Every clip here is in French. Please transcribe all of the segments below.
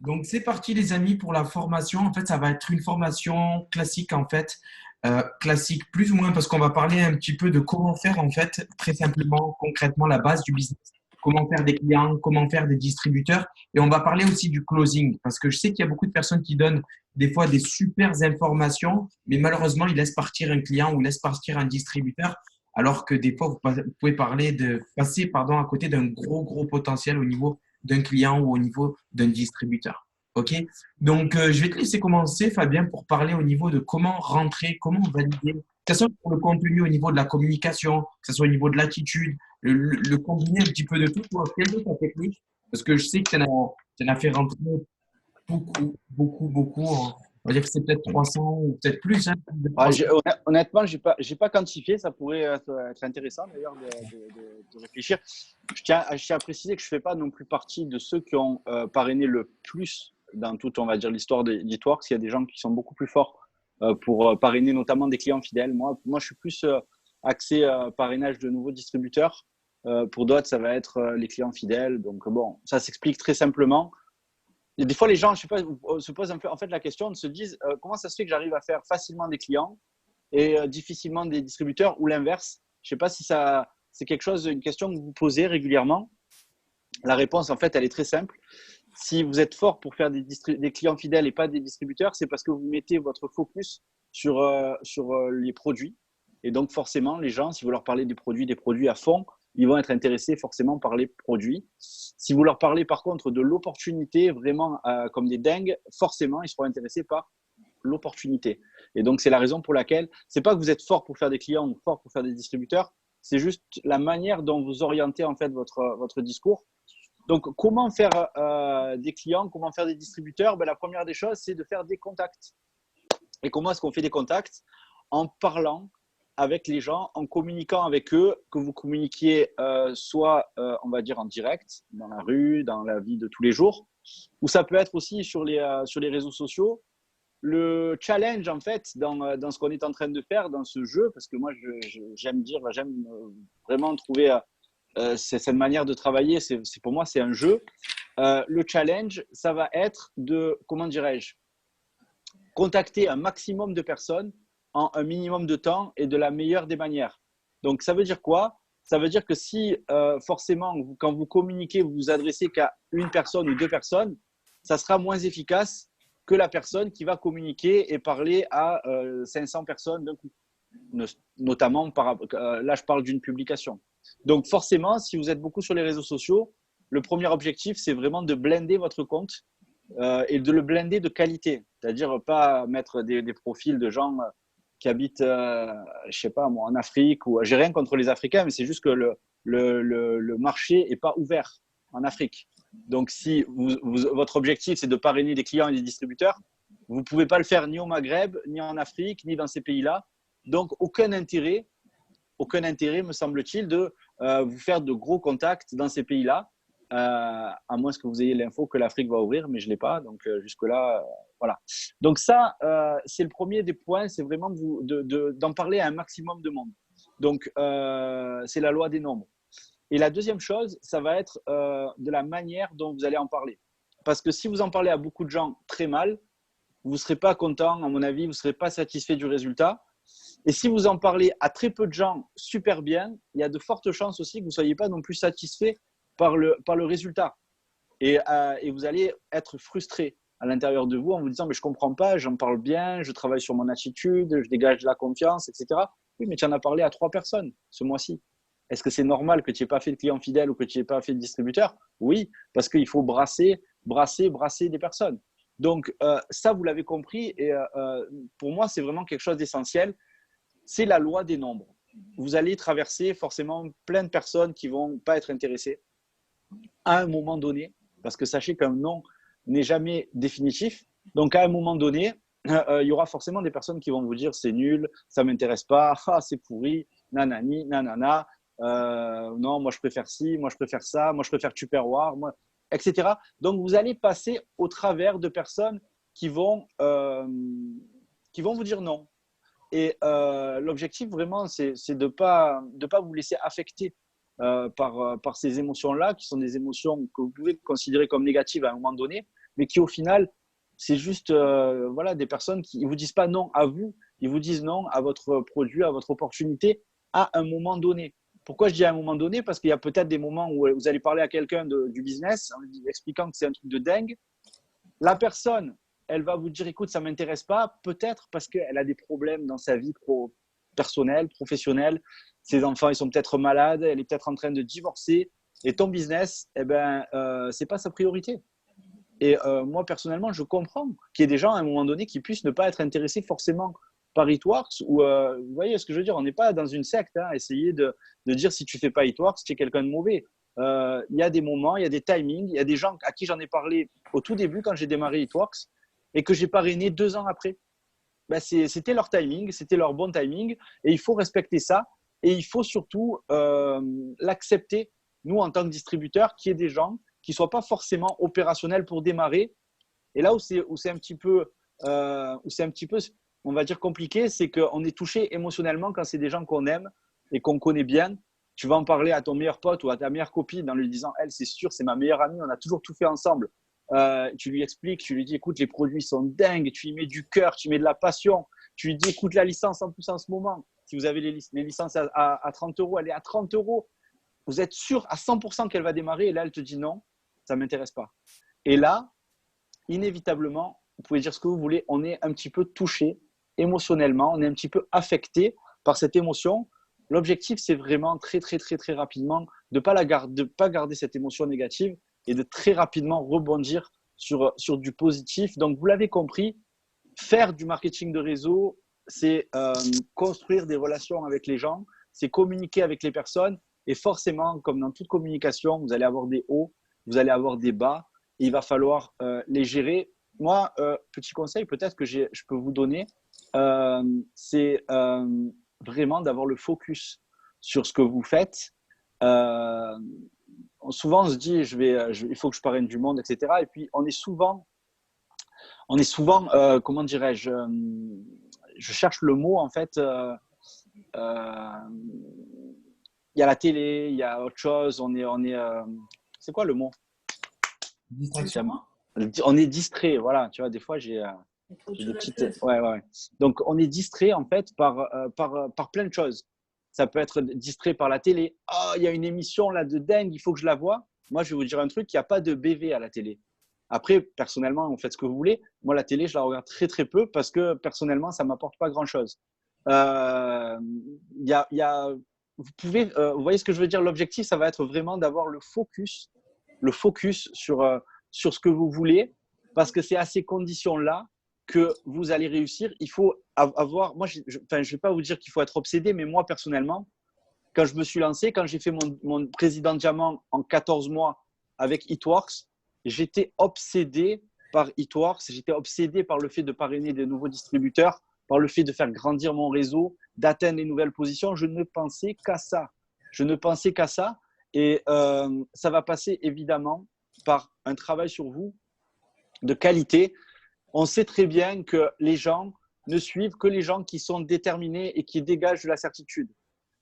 Donc, c'est parti, les amis, pour la formation. En fait, ça va être une formation classique, en fait. Classique plus ou moins, parce qu'on va parler un petit peu de comment faire, en fait, très simplement, concrètement, la base du business. Comment faire des clients, comment faire des distributeurs. Et on va parler aussi du closing, parce que je sais qu'il y a beaucoup de personnes qui donnent des fois des super informations, mais malheureusement, ils laissent partir un client ou laissent partir un distributeur, alors que des fois, vous pouvez parler de passer, pardon, à côté d'un gros potentiel au niveau d'un client ou au niveau d'un distributeur. OK? Donc, je vais te laisser commencer, Fabien, pour parler au niveau de comment rentrer, comment valider, que ce soit pour le contenu au niveau de la communication, que ce soit au niveau de l'attitude, le combiner un petit peu de tout. Toi, quelle est ta technique? Parce que je sais que tu en as fait rentrer beaucoup. On va dire que c'est peut-être 300 ou peut-être plus, hein, plus de Ah, 300. honnêtement, j'ai pas quantifié. Ça pourrait être intéressant d'ailleurs de réfléchir. Je tiens à préciser que je fais pas non plus partie de ceux qui ont parrainé le plus dans toute, on va dire, l'histoire d'Eatworks. Il y a des gens qui sont beaucoup plus forts pour parrainer notamment des clients fidèles. Moi, je suis plus axé parrainage de nouveaux distributeurs. Pour d'autres, ça va être les clients fidèles. Donc bon, ça s'explique très simplement. Et des fois, les gens, je sais pas, se posent un peu, en fait la question, se disent comment ça se fait que j'arrive à faire facilement des clients et difficilement des distributeurs ou l'inverse. Je ne sais pas si ça, c'est quelque chose, une question que vous posez régulièrement. La réponse, en fait, elle est très simple. Si vous êtes fort pour faire des clients fidèles et pas des distributeurs, c'est parce que vous mettez votre focus sur les produits. Et donc, forcément, les gens, si vous leur parlez des produits à fond, ils vont être intéressés forcément par les produits. Si vous leur parlez par contre de l'opportunité vraiment comme des dingues, forcément, ils seront intéressés par l'opportunité. Et donc, c'est la raison pour laquelle, c'est pas que vous êtes fort pour faire des clients ou fort pour faire des distributeurs, c'est juste la manière dont vous orientez en fait votre discours. Donc, comment faire des clients, comment faire des distributeurs? La première des choses, c'est de faire des contacts. Et comment est-ce qu'on fait des contacts? En parlant avec les gens, en communiquant avec eux, que vous communiquiez soit, on va dire, en direct, dans la rue, dans la vie de tous les jours, ou ça peut être aussi sur les réseaux sociaux. Le challenge, en fait, dans ce qu'on est en train de faire, dans ce jeu, parce que moi, j'aime vraiment trouver cette manière de travailler, pour moi, c'est un jeu. Le challenge, ça va être de, comment dirais-je, contacter un maximum de personnes en un minimum de temps et de la meilleure des manières. Donc, ça veut dire quoi? Ça veut dire que si forcément, quand vous communiquez, vous vous adressez qu'à une personne ou deux personnes, ça sera moins efficace que la personne qui va communiquer et parler à 500 personnes d'un coup. Notamment, là, je parle d'une publication. Donc, forcément, si vous êtes beaucoup sur les réseaux sociaux, le premier objectif, c'est vraiment de blender votre compte et de le blender de qualité. C'est-à-dire pas mettre des profils de gens qui habitent, je sais pas moi, en Afrique. Ou j'ai rien contre les Africains, mais c'est juste que le marché est pas ouvert en Afrique. Donc, si votre objectif, c'est de parrainer des clients et des distributeurs, vous ne pouvez pas le faire ni au Maghreb, ni en Afrique, ni dans ces pays-là. Donc, aucun intérêt, me semble-t-il, de vous faire de gros contacts dans ces pays-là, à moins que vous ayez l'info que l'Afrique va ouvrir, mais je ne l'ai pas. Donc, jusque-là, voilà. Donc, ça, c'est le premier des points, c'est vraiment d'en parler à un maximum de monde. Donc, c'est la loi des nombres. Et la deuxième chose, ça va être de la manière dont vous allez en parler. Parce que si vous en parlez à beaucoup de gens très mal, vous ne serez pas content, à mon avis, vous ne serez pas satisfait du résultat. Et si vous en parlez à très peu de gens super bien, il y a de fortes chances aussi que vous ne soyez pas non plus satisfait par le résultat. Et vous allez être frustré à l'intérieur de vous en vous disant mais je ne comprends pas, j'en parle bien, je travaille sur mon attitude, je dégage de la confiance, etc. Oui, mais tu en as parlé à 3 personnes ce mois-ci. Est-ce que c'est normal que tu n'aies pas fait de client fidèle ou que tu n'aies pas fait de distributeur? Oui, parce qu'il faut brasser des personnes. Donc, ça, vous l'avez compris. Et pour moi, c'est vraiment quelque chose d'essentiel. C'est la loi des nombres. Vous allez traverser forcément plein de personnes qui ne vont pas être intéressées à un moment donné, parce que sachez qu'un non n'est jamais définitif. Donc, à un moment donné, il y aura forcément des personnes qui vont vous dire c'est nul, ça ne m'intéresse pas, ah, c'est pourri, nanani, nanana, non, moi je préfère ci, moi je préfère ça, moi je préfère Tupperware, etc. Donc, vous allez passer au travers de personnes qui vont vous dire non. Et l'objectif vraiment, c'est de pas vous laisser affecter par ces émotions-là, qui sont des émotions que vous pouvez considérer comme négatives à un moment donné, mais qui au final, c'est juste voilà, des personnes qui ne vous disent pas non à vous, ils vous disent non à votre produit, à votre opportunité à un moment donné. Pourquoi je dis à un moment donné? Parce qu'il y a peut-être des moments où vous allez parler à quelqu'un du business en lui expliquant que c'est un truc de dingue. La personne, elle va vous dire, écoute, ça ne m'intéresse pas, peut-être parce qu'elle a des problèmes dans sa vie personnelle, professionnelle. Ses enfants, ils sont peut-être malades, elle est peut-être en train de divorcer. Et ton business, eh ben, ce n'est pas sa priorité. Et moi, personnellement, je comprends qu'il y ait des gens, à un moment donné, qui puissent ne pas être intéressés forcément par Eatworks. Ou, vous voyez ce que je veux dire? On n'est pas dans une secte. Hein, essayer de dire si tu ne fais pas Eatworks, tu es quelqu'un de mauvais. Il y a des moments, il y a des timings, il y a des gens à qui j'en ai parlé au tout début quand j'ai démarré Eatworks et que j'ai parrainé 2 ans après. Ben c'était leur timing, c'était leur bon timing et il faut respecter ça et il faut surtout l'accepter, nous, en tant que distributeurs, qu'il y ait des gens qui ne soient pas forcément opérationnels pour démarrer. Et là où c'est un petit peu, on va dire, compliqué, c'est qu'on est touché émotionnellement quand c'est des gens qu'on aime et qu'on connaît bien. Tu vas en parler à ton meilleur pote ou à ta meilleure copine en lui disant, elle, c'est sûr, c'est ma meilleure amie, on a toujours tout fait ensemble. Tu lui expliques, tu lui dis, écoute, les produits sont dingues, tu y mets du cœur, tu mets de la passion. Tu lui dis, écoute, la licence en plus en ce moment, si vous avez les licences à 30 euros, elle est à 30 euros. Vous êtes sûr à 100% qu'elle va démarrer et là, elle te dit non, ça ne m'intéresse pas. Et là, inévitablement, vous pouvez dire ce que vous voulez, on est un petit peu touché émotionnellement, on est un petit peu affecté par cette émotion. L'objectif, c'est vraiment très, très, très, très rapidement de ne pas garder cette émotion négative et de très rapidement rebondir sur du positif. Donc, vous l'avez compris, faire du marketing de réseau, c'est construire des relations avec les gens, c'est communiquer avec les personnes. Et forcément, comme dans toute communication, vous allez avoir des hauts, vous allez avoir des bas. Et il va falloir les gérer. Moi, petit conseil peut-être que je peux vous donner, c'est vraiment d'avoir le focus sur ce que vous faites. Souvent, on se dit, il faut que je parraine du monde, etc. Et puis, on est souvent, comment dirais-je, je cherche le mot en fait. Il y a la télé, il y a autre chose. C'est quoi le mot? Distraction. On est distrait, voilà. Tu vois, des fois, j'ai des petites. Ouais, ouais. Donc, on est distrait en fait par plein de choses. Ça peut être distrait par la télé. Oh, il y a une émission là de dingue, il faut que je la voie. Moi, je vais vous dire un truc, il n'y a pas de BV à la télé. Après, personnellement, vous faites ce que vous voulez. Moi, la télé, je la regarde très, très peu parce que personnellement, ça ne m'apporte pas grand-chose. Vous voyez ce que je veux dire? L'objectif, ça va être vraiment d'avoir le focus sur ce que vous voulez, parce que c'est à ces conditions-là que vous allez réussir. Il faut avoir, moi, je ne vais pas vous dire qu'il faut être obsédé, mais moi, personnellement, quand je me suis lancé, quand j'ai fait mon président diamant en 14 mois avec Eatworks, j'étais obsédé par Eatworks, j'étais obsédé par le fait de parrainer des nouveaux distributeurs, par le fait de faire grandir mon réseau, d'atteindre les nouvelles positions. Je ne pensais qu'à ça. Je ne pensais qu'à ça. Et ça va passer évidemment par un travail sur vous de qualité. On sait très bien que les gens ne suivent que les gens qui sont déterminés et qui dégagent de la certitude.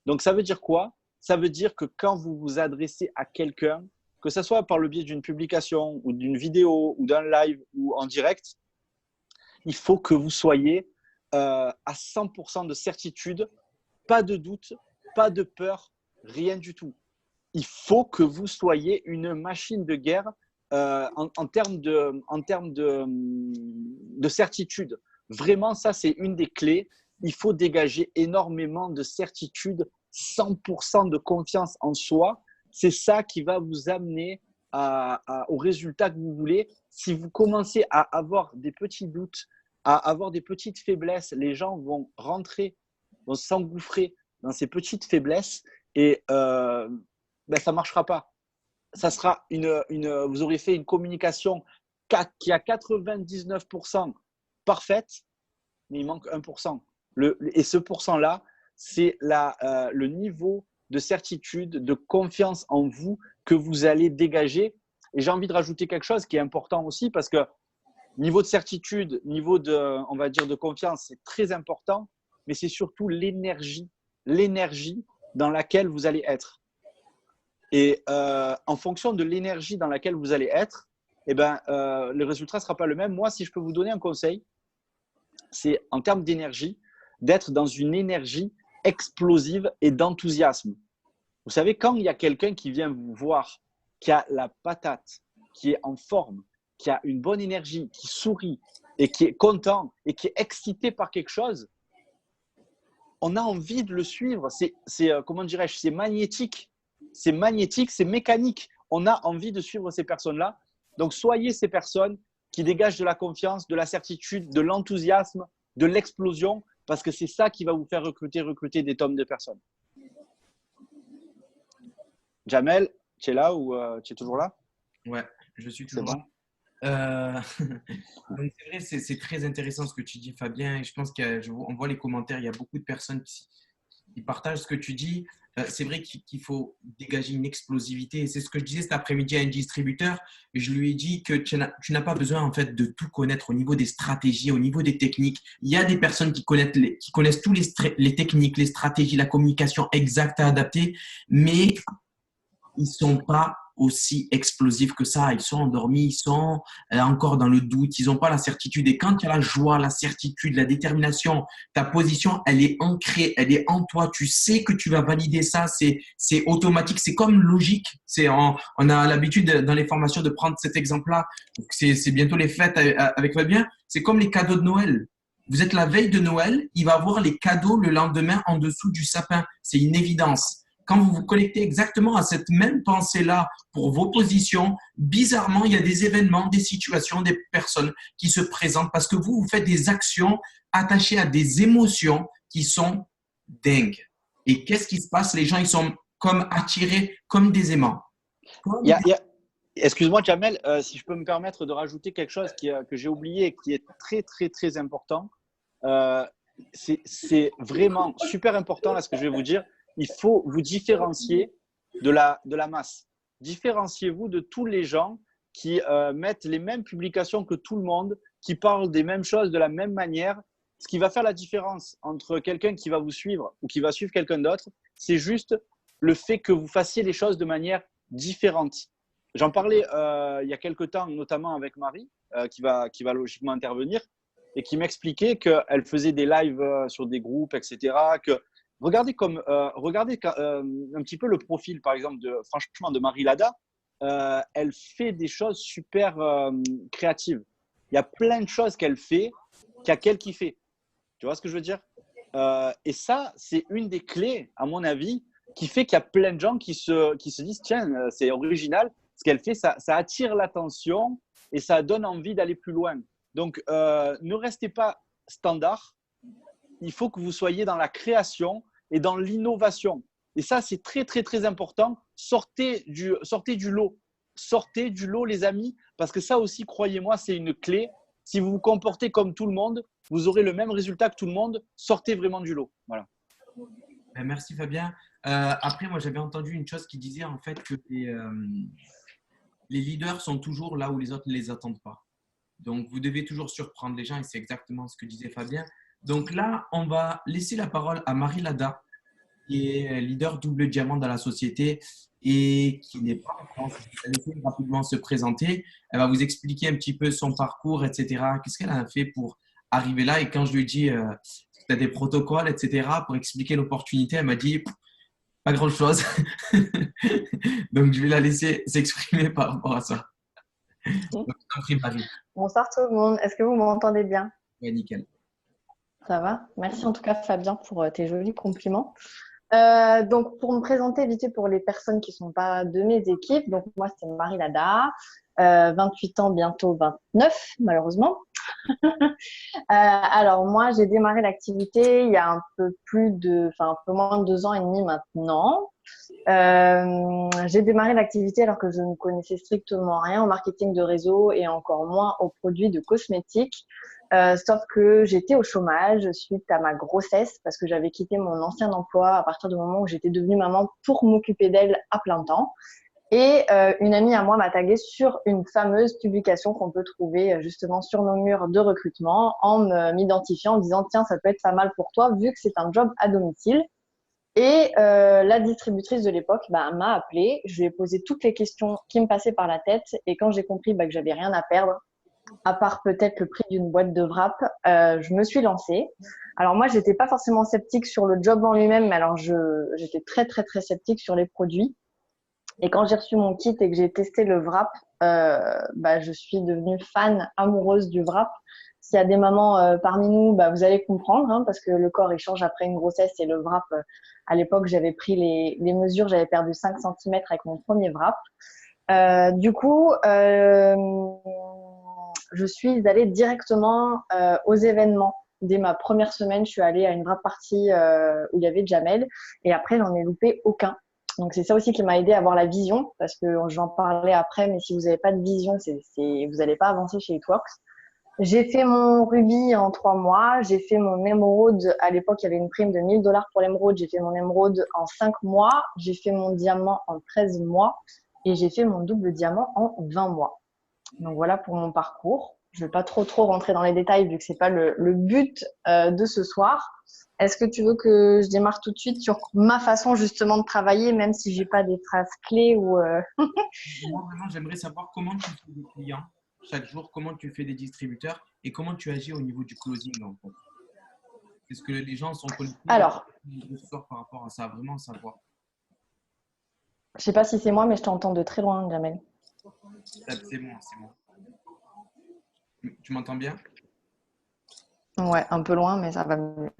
Donc, ça veut dire quoi? Ça veut dire que quand vous vous adressez à quelqu'un, que ce soit par le biais d'une publication ou d'une vidéo ou d'un live ou en direct, il faut que vous soyez à 100% de certitude, pas de doute, pas de peur, rien du tout. Il faut que vous soyez une machine de guerre en termes de certitude. Vraiment, ça, c'est une des clés. Il faut dégager énormément de certitude, 100% de confiance en soi. C'est ça qui va vous amener au résultat que vous voulez. Si vous commencez à avoir des petits doutes, à avoir des petites faiblesses, les gens vont rentrer, vont s'engouffrer dans ces petites faiblesses et ça ne marchera pas. Ça sera vous aurez fait une communication qui a 99% parfaite, mais il manque 1%. Et ce pourcent-là, c'est le niveau de certitude, de confiance en vous que vous allez dégager. Et j'ai envie de rajouter quelque chose qui est important aussi parce que niveau de certitude, niveau on va dire, de confiance, c'est très important, mais c'est surtout l'énergie dans laquelle vous allez être. Et en fonction de l'énergie dans laquelle vous allez être, le résultat ne sera pas le même. Moi, si je peux vous donner un conseil, c'est en termes d'énergie, d'être dans une énergie explosive et d'enthousiasme. Vous savez, quand il y a quelqu'un qui vient vous voir, qui a la patate, qui est en forme, qui a une bonne énergie, qui sourit et qui est content et qui est excité par quelque chose, on a envie de le suivre. Comment dirais-je, c'est magnétique, c'est mécanique. On a envie de suivre ces personnes-là. Donc, soyez ces personnes qui dégagent de la confiance, de la certitude, de l'enthousiasme, de l'explosion, parce que c'est ça qui va vous faire recruter des tonnes de personnes. Jamel, tu es là ou tu es toujours là? Ouais, je suis toujours bon. là. Donc c'est vrai, c'est très intéressant ce que tu dis, Fabien. Et je pense qu'on voit les commentaires, il y a beaucoup de personnes qui partagent ce que tu dis. C'est vrai qu'il faut dégager une explosivité. Et c'est ce que je disais cet après-midi à un distributeur. Je lui ai dit que tu n'as pas besoin en fait de tout connaître au niveau des stratégies, au niveau des techniques. Il y a des personnes qui connaissent tous les techniques, les stratégies, la communication exacte à adapter, mais ils sont pas aussi explosifs que ça. Ils sont endormis, ils sont encore dans le doute, ils n'ont pas la certitude. Et quand tu as la joie, la certitude, la détermination, ta position, elle est ancrée, elle est en toi. Tu sais que tu vas valider ça, c'est automatique, c'est comme logique. On a l'habitude dans les formations de prendre cet exemple-là. C'est bientôt les fêtes avec Fabien. C'est comme les cadeaux de Noël. Vous êtes la veille de Noël, il va avoir les cadeaux le lendemain en dessous du sapin. C'est une évidence. Quand vous vous connectez exactement à cette même pensée-là pour vos positions, bizarrement, il y a des événements, des situations, des personnes qui se présentent parce que vous faites des actions attachées à des émotions qui sont dingues. Et qu'est-ce qui se passe? Les gens, ils sont comme attirés comme des aimants. Excuse-moi, Jamel, si je peux me permettre de rajouter quelque chose que j'ai oublié et qui est très, très, très important. C'est vraiment super important là ce que je vais vous dire. Il faut vous différencier de la masse. Différenciez-vous de tous les gens qui mettent les mêmes publications que tout le monde, qui parlent des mêmes choses de la même manière. Ce qui va faire la différence entre quelqu'un qui va vous suivre ou qui va suivre quelqu'un d'autre, c'est juste le fait que vous fassiez les choses de manière différente. J'en parlais il y a quelques temps, notamment avec Marie, qui va logiquement intervenir, et qui m'expliquait qu'elle faisait des lives sur des groupes, etc., que regardez un petit peu le profil, par exemple, franchement, de Marie Lada. Elle fait des choses super créatives. Il y a plein de choses qu'elle fait qu'il y a qu'elle qui fait. Tu vois ce que je veux dire? Et ça, c'est une des clés, à mon avis, qui fait qu'il y a plein de gens qui se disent, tiens, c'est original. Ce qu'elle fait, ça attire l'attention et ça donne envie d'aller plus loin. Donc, ne restez pas standard. Il faut que vous soyez dans la création et dans l'innovation. Et ça, c'est très, très, très important. Sortez du lot. Sortez du lot, les amis, parce que ça aussi, croyez-moi, c'est une clé. Si vous vous comportez comme tout le monde, vous aurez le même résultat que tout le monde. Sortez vraiment du lot. Voilà. Merci, Fabien. Après, moi, j'avais entendu une chose qui disait en fait que les leaders sont toujours là où les autres ne les attendent pas. Donc, vous devez toujours surprendre les gens et c'est exactement ce que disait Fabien. Donc là, on va laisser la parole à Marie Lada, qui est leader double diamant dans la société et qui n'est pas en France. Je vais la laisser rapidement se présenter. Elle va vous expliquer un petit peu son parcours, etc. Qu'est-ce qu'elle a fait pour arriver là? Et quand je lui ai dit, tu as des protocoles, etc., pour expliquer l'opportunité, elle m'a dit, pas grand-chose. Donc, je vais la laisser s'exprimer par rapport à ça. Donc, Marie. Bonsoir tout le monde. Est-ce que vous m'entendez bien? Ouais, nickel. Ça va? Merci en tout cas Fabien pour tes jolis compliments. Donc pour me présenter vite fait pour les personnes qui ne sont pas de mes équipes, donc moi c'est Marie Lada, 28 ans, bientôt 29 malheureusement. Alors moi j'ai démarré l'activité il y a un peu moins de 2 ans et demi maintenant. J'ai démarré l'activité alors que je ne connaissais strictement rien au marketing de réseau et encore moins aux produits de cosmétiques. Sauf que j'étais au chômage suite à ma grossesse parce que j'avais quitté mon ancien emploi à partir du moment où j'étais devenue maman pour m'occuper d'elle à plein temps. Et une amie à moi m'a taguée sur une fameuse publication qu'on peut trouver justement sur nos murs de recrutement en m'identifiant, en disant « Tiens, ça peut être pas mal pour toi vu que c'est un job à domicile ». Et la distributrice de l'époque m'a appelée. Je lui ai posé toutes les questions qui me passaient par la tête. Et quand j'ai compris que j'avais rien à perdre, à part peut-être le prix d'une boîte de wrap, je me suis lancée. Alors moi, j'étais pas forcément sceptique sur le job en lui-même, mais alors j'étais très très très sceptique sur les produits. Et quand j'ai reçu mon kit et que j'ai testé le wrap, je suis devenue fan amoureuse du wrap. S'il y a des mamans parmi nous, vous allez comprendre, hein, parce que le corps il change après une grossesse et le wrap, à l'époque, j'avais pris les mesures, j'avais perdu 5 centimètres avec mon premier wrap. Du coup, je suis allée directement aux événements. Dès ma première semaine, je suis allée à une wrap party où il y avait Jamel et après, j'en ai loupé aucun. Donc, c'est ça aussi qui m'a aidé à avoir la vision parce que j'en parlais après, mais si vous n'avez pas de vision, vous n'allez pas avancer chez Eatworks. J'ai fait mon rubis en 3 mois. J'ai fait mon émeraude. À l'époque, il y avait une prime de 1 000 $ pour l'émeraude. J'ai fait mon émeraude en 5 mois. J'ai fait mon diamant en 13 mois. Et j'ai fait mon double diamant en 20 mois. Donc voilà pour mon parcours. Je ne vais pas trop rentrer dans les détails vu que ce n'est pas le but de ce soir. Est-ce que tu veux que je démarre tout de suite sur ma façon justement de travailler, même si je n'ai pas des phrases clés ou Moi, vraiment, j'aimerais savoir comment tu fais des clients chaque jour, comment tu fais des distributeurs et comment tu agis au niveau du closing en fait. Est-ce que les gens sont connectés Alors, ce soir par rapport à ça, vraiment savoir. je ne sais pas si c'est moi, mais je t'entends de très loin, Jamel. C'est moi, c'est moi. Tu m'entends bien? Ouais, un peu loin, mais ça va mieux.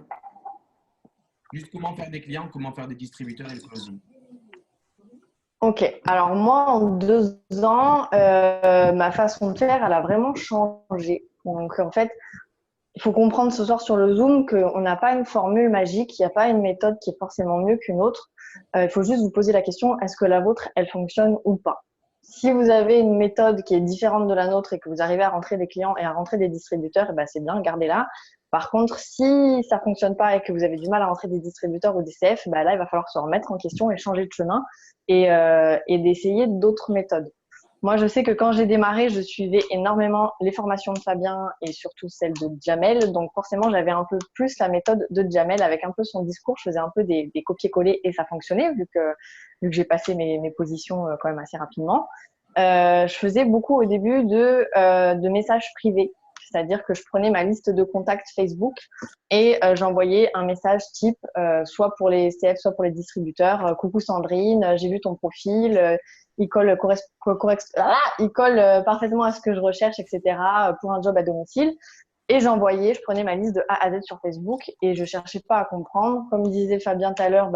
Juste comment faire des clients, comment faire des distributeurs et le closing. Ok, alors moi en 2 ans, ma façon de faire, elle a vraiment changé. Donc en fait, il faut comprendre ce soir sur le Zoom qu'on n'a pas une formule magique, il n'y a pas une méthode qui est forcément mieux qu'une autre. Il faut juste vous poser la question, est-ce que la vôtre, elle fonctionne ou pas? Si vous avez une méthode qui est différente de la nôtre et que vous arrivez à rentrer des clients et à rentrer des distributeurs, c'est bien, gardez-la. Par contre, si ça fonctionne pas et que vous avez du mal à rentrer des distributeurs ou des CF, là, il va falloir se remettre en question et changer de chemin et d'essayer d'autres méthodes. Moi, je sais que quand j'ai démarré, je suivais énormément les formations de Fabien et surtout celles de Jamel. Donc, forcément, j'avais un peu plus la méthode de Jamel avec un peu son discours. Je faisais un peu des copier-coller et ça fonctionnait vu que j'ai passé mes positions quand même assez rapidement. Je faisais beaucoup au début de messages privés. C'est-à-dire que je prenais ma liste de contacts Facebook et j'envoyais un message type soit pour les CF, soit pour les distributeurs. Coucou Sandrine, j'ai vu ton profil. Il colle, il colle parfaitement à ce que je recherche, etc. pour un job à domicile. Et je prenais ma liste de A à Z sur Facebook et je cherchais pas à comprendre. Comme disait Fabien tout à l'heure,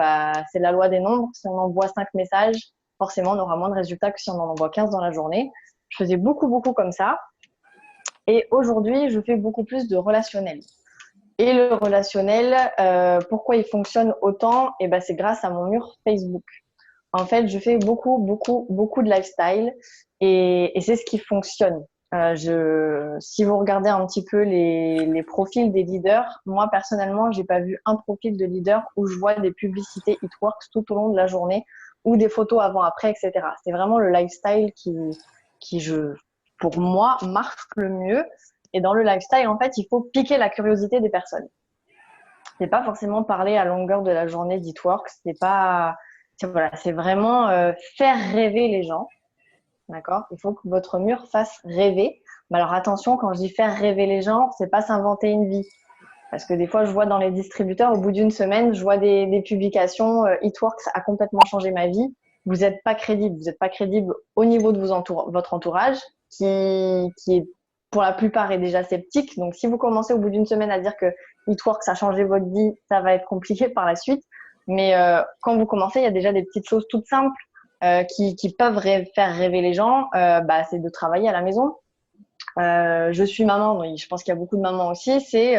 c'est la loi des nombres. Si on envoie 5 messages, forcément, on aura moins de résultats que si on en envoie 15 dans la journée. Je faisais beaucoup comme ça. Et aujourd'hui, je fais beaucoup plus de relationnel. Et le relationnel, pourquoi il fonctionne autant? C'est grâce à mon mur Facebook. En fait, je fais beaucoup de lifestyle et c'est ce qui fonctionne. Si vous regardez un petit peu les profils des leaders, moi personnellement, j'ai pas vu un profil de leader où je vois des publicités Eatworks tout au long de la journée ou des photos avant-après, etc. C'est vraiment le lifestyle pour moi, marche le mieux. Et dans le lifestyle, en fait, il faut piquer la curiosité des personnes. C'est pas forcément parler à longueur de la journée d'Eatworks. C'est vraiment faire rêver les gens. D'accord? Il faut que votre mur fasse rêver. Mais alors attention, quand je dis faire rêver les gens, c'est pas s'inventer une vie. Parce que des fois, je vois dans les distributeurs, au bout d'une semaine, je vois des publications, Eatworks a complètement changé ma vie. Vous n'êtes pas crédible. Vous n'êtes pas crédible au niveau de votre entourage, qui est pour la plupart est déjà sceptique. Donc, si vous commencez au bout d'une semaine à dire que Eatworks a changé votre vie, ça va être compliqué par la suite. Mais quand vous commencez, il y a déjà des petites choses toutes simples qui peuvent faire rêver les gens. C'est de travailler à la maison. Je suis maman, oui, je pense qu'il y a beaucoup de mamans aussi. C'est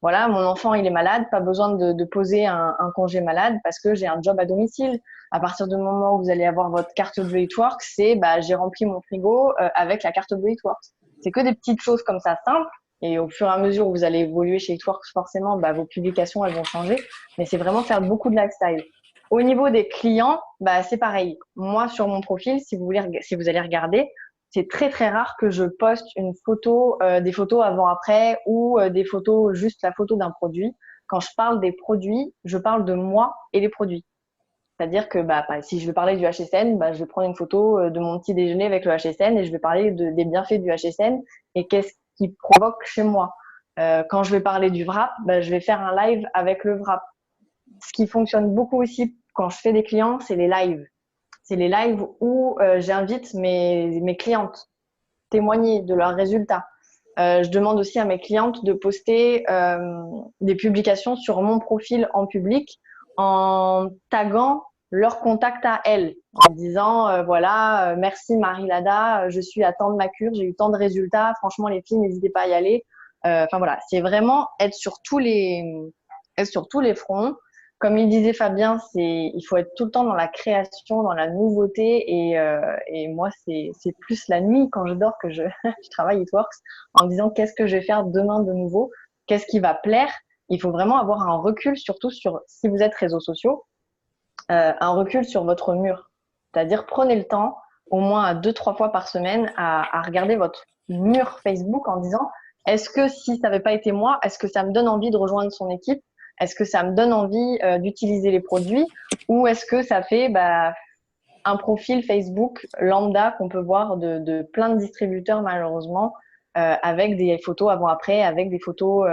voilà, mon enfant il est malade, pas besoin de poser un congé malade parce que j'ai un job à domicile. À partir du moment où vous allez avoir votre carte bleue Eatworks, j'ai rempli mon frigo avec la carte bleue Eatworks. C'est que des petites choses comme ça simples. Et au fur et à mesure où vous allez évoluer chez Eatworks, forcément, vos publications elles vont changer. Mais c'est vraiment faire beaucoup de lifestyle. Au niveau des clients, c'est pareil. Moi, sur mon profil, si vous allez regarder, c'est très très rare que je poste une photo, des photos avant-après ou des photos juste la photo d'un produit. quand je parle des produits, je parle de moi et les produits. C'est-à-dire que si je veux parler du HSN, je vais prendre une photo de mon petit déjeuner avec le HSN et je vais parler des bienfaits du HSN et qu'est-ce qui provoque chez moi. Quand je vais parler du wrap, je vais faire un live avec le wrap. Ce qui fonctionne beaucoup aussi quand je fais des clients, c'est les lives. C'est les lives où j'invite mes clientes témoigner de leurs résultats. Je demande aussi à mes clientes de poster des publications sur mon profil en public en taguant leur contact à elles, en disant voilà, merci Marie-Lada, je suis à tant de ma cure, j'ai eu tant de résultats, franchement les filles, n'hésitez pas à y aller. Enfin voilà, c'est vraiment être sur tous les fronts. Comme il disait Fabien, il faut être tout le temps dans la création, dans la nouveauté. Et moi, c'est plus la nuit quand je dors que je travaille It Works en me disant qu'est-ce que je vais faire demain de nouveau, qu'est-ce qui va plaire. Il faut vraiment avoir un recul, surtout sur si vous êtes réseaux sociaux, un recul sur votre mur. C'est-à-dire prenez le temps, au moins 2-3 fois par semaine, à regarder votre mur Facebook en disant est-ce que si ça n'avait pas été moi, est-ce que ça me donne envie de rejoindre son équipe? Est-ce que ça me donne envie d'utiliser les produits ou est-ce que ça fait un profil Facebook lambda qu'on peut voir de plein de distributeurs malheureusement avec des photos avant-après, avec des photos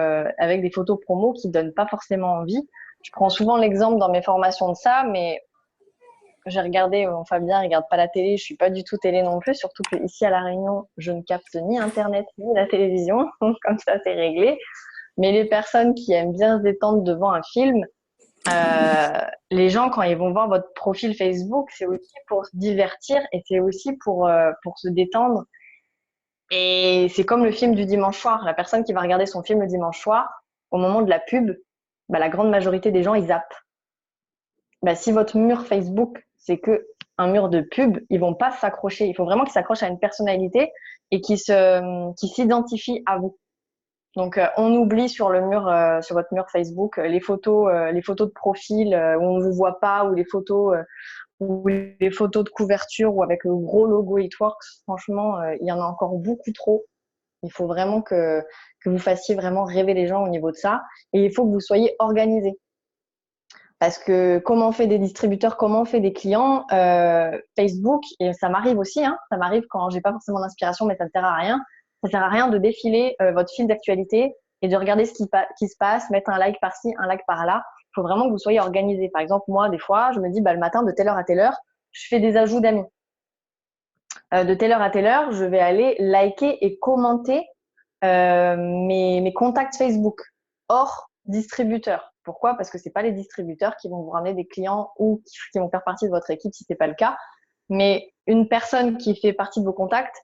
promo qui donnent pas forcément envie. Je prends souvent l'exemple dans mes formations de ça, mais j'ai regardé, Fabien regarde pas la télé, je suis pas du tout télé non plus, surtout que ici à La Réunion, je ne capte ni Internet ni la télévision, comme ça c'est réglé. Mais les personnes qui aiment bien se détendre devant un film, les gens, quand ils vont voir votre profil Facebook, c'est aussi pour se divertir et c'est aussi pour se détendre. Et c'est comme le film du dimanche soir. La personne qui va regarder son film le dimanche soir, au moment de la pub, la grande majorité des gens, ils zappent. Si votre mur Facebook, c'est que un mur de pub, ils vont pas s'accrocher. Il faut vraiment qu'ils s'accrochent à une personnalité et qu'ils s'identifient à vous. Donc, on oublie sur votre mur Facebook, les photos de profil où on vous voit pas, ou les photos de couverture ou avec le gros logo It Works. Franchement, il y en a encore beaucoup trop. Il faut vraiment que vous fassiez vraiment rêver les gens au niveau de ça. Et il faut que vous soyez organisés. Parce que comment on fait des distributeurs, comment on fait des clients, Facebook, et ça m'arrive aussi, ça m'arrive quand j'ai pas forcément d'inspiration, mais ça ne sert à rien. Ça sert à rien de défiler votre fil d'actualité et de regarder ce qui se passe, mettre un like par-ci, un like par-là. Il faut vraiment que vous soyez organisé. Par exemple, moi, des fois, je me dis, le matin, de telle heure à telle heure, je fais des ajouts d'amis. De telle heure à telle heure, je vais aller liker et commenter mes contacts Facebook hors distributeur. Pourquoi? Parce que c'est pas les distributeurs qui vont vous ramener des clients ou qui vont faire partie de votre équipe si c'est pas le cas. Mais une personne qui fait partie de vos contacts,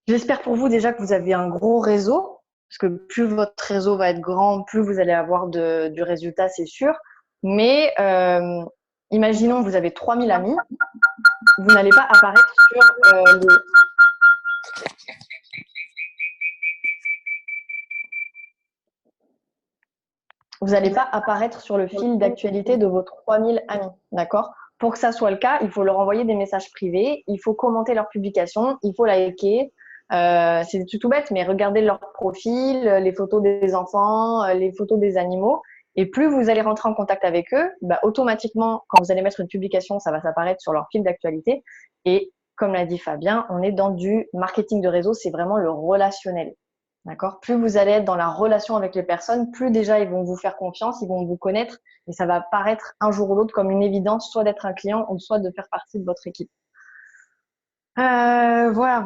j'espère pour vous déjà que vous avez un gros réseau, parce que plus votre réseau va être grand, plus vous allez avoir du résultat, c'est sûr. Mais imaginons que vous avez 3000 amis, vous n'allez pas apparaître sur vous n'allez pas apparaître sur le fil d'actualité de vos 3000 amis, d'accord? Pour que ça soit le cas, il faut leur envoyer des messages privés, il faut commenter leurs publications, il faut liker. C'est tout bête, mais regardez leur profil, les photos des enfants, les photos des animaux. Et plus vous allez rentrer en contact avec eux, automatiquement, quand vous allez mettre une publication, ça va s'apparaître sur leur fil d'actualité. Et comme l'a dit Fabien, on est dans du marketing de réseau, c'est vraiment le relationnel. D'accord? Plus vous allez être dans la relation avec les personnes, plus déjà ils vont vous faire confiance, ils vont vous connaître et ça va paraître un jour ou l'autre comme une évidence, soit d'être un client ou soit de faire partie de votre équipe. Voilà.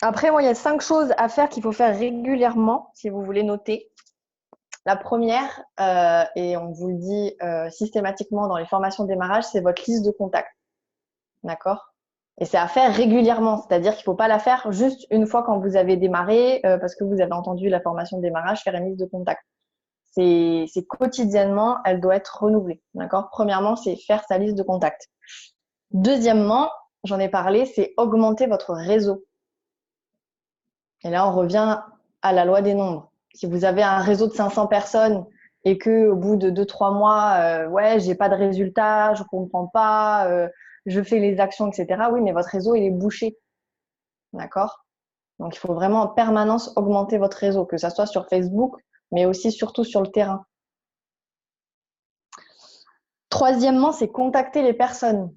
Après, moi, il y a 5 choses à faire qu'il faut faire régulièrement si vous voulez noter. La première, et on vous le dit systématiquement dans les formations de démarrage, c'est votre liste de contacts. D'accord? Et c'est à faire régulièrement, c'est-à-dire qu'il ne faut pas la faire juste une fois quand vous avez démarré, parce que vous avez entendu la formation de démarrage, faire une liste de contacts. C'est quotidiennement, elle doit être renouvelée. D'accord? Premièrement, c'est faire sa liste de contacts. Deuxièmement, j'en ai parlé, c'est augmenter votre réseau. Et là, on revient à la loi des nombres. Si vous avez un réseau de 500 personnes et que au bout de 2-3 mois, j'ai pas de résultats, je comprends pas, je fais les actions, etc. Oui, mais votre réseau, il est bouché. D'accord? Donc, il faut vraiment en permanence augmenter votre réseau, que ça soit sur Facebook, mais aussi surtout sur le terrain. Troisièmement, c'est contacter les personnes.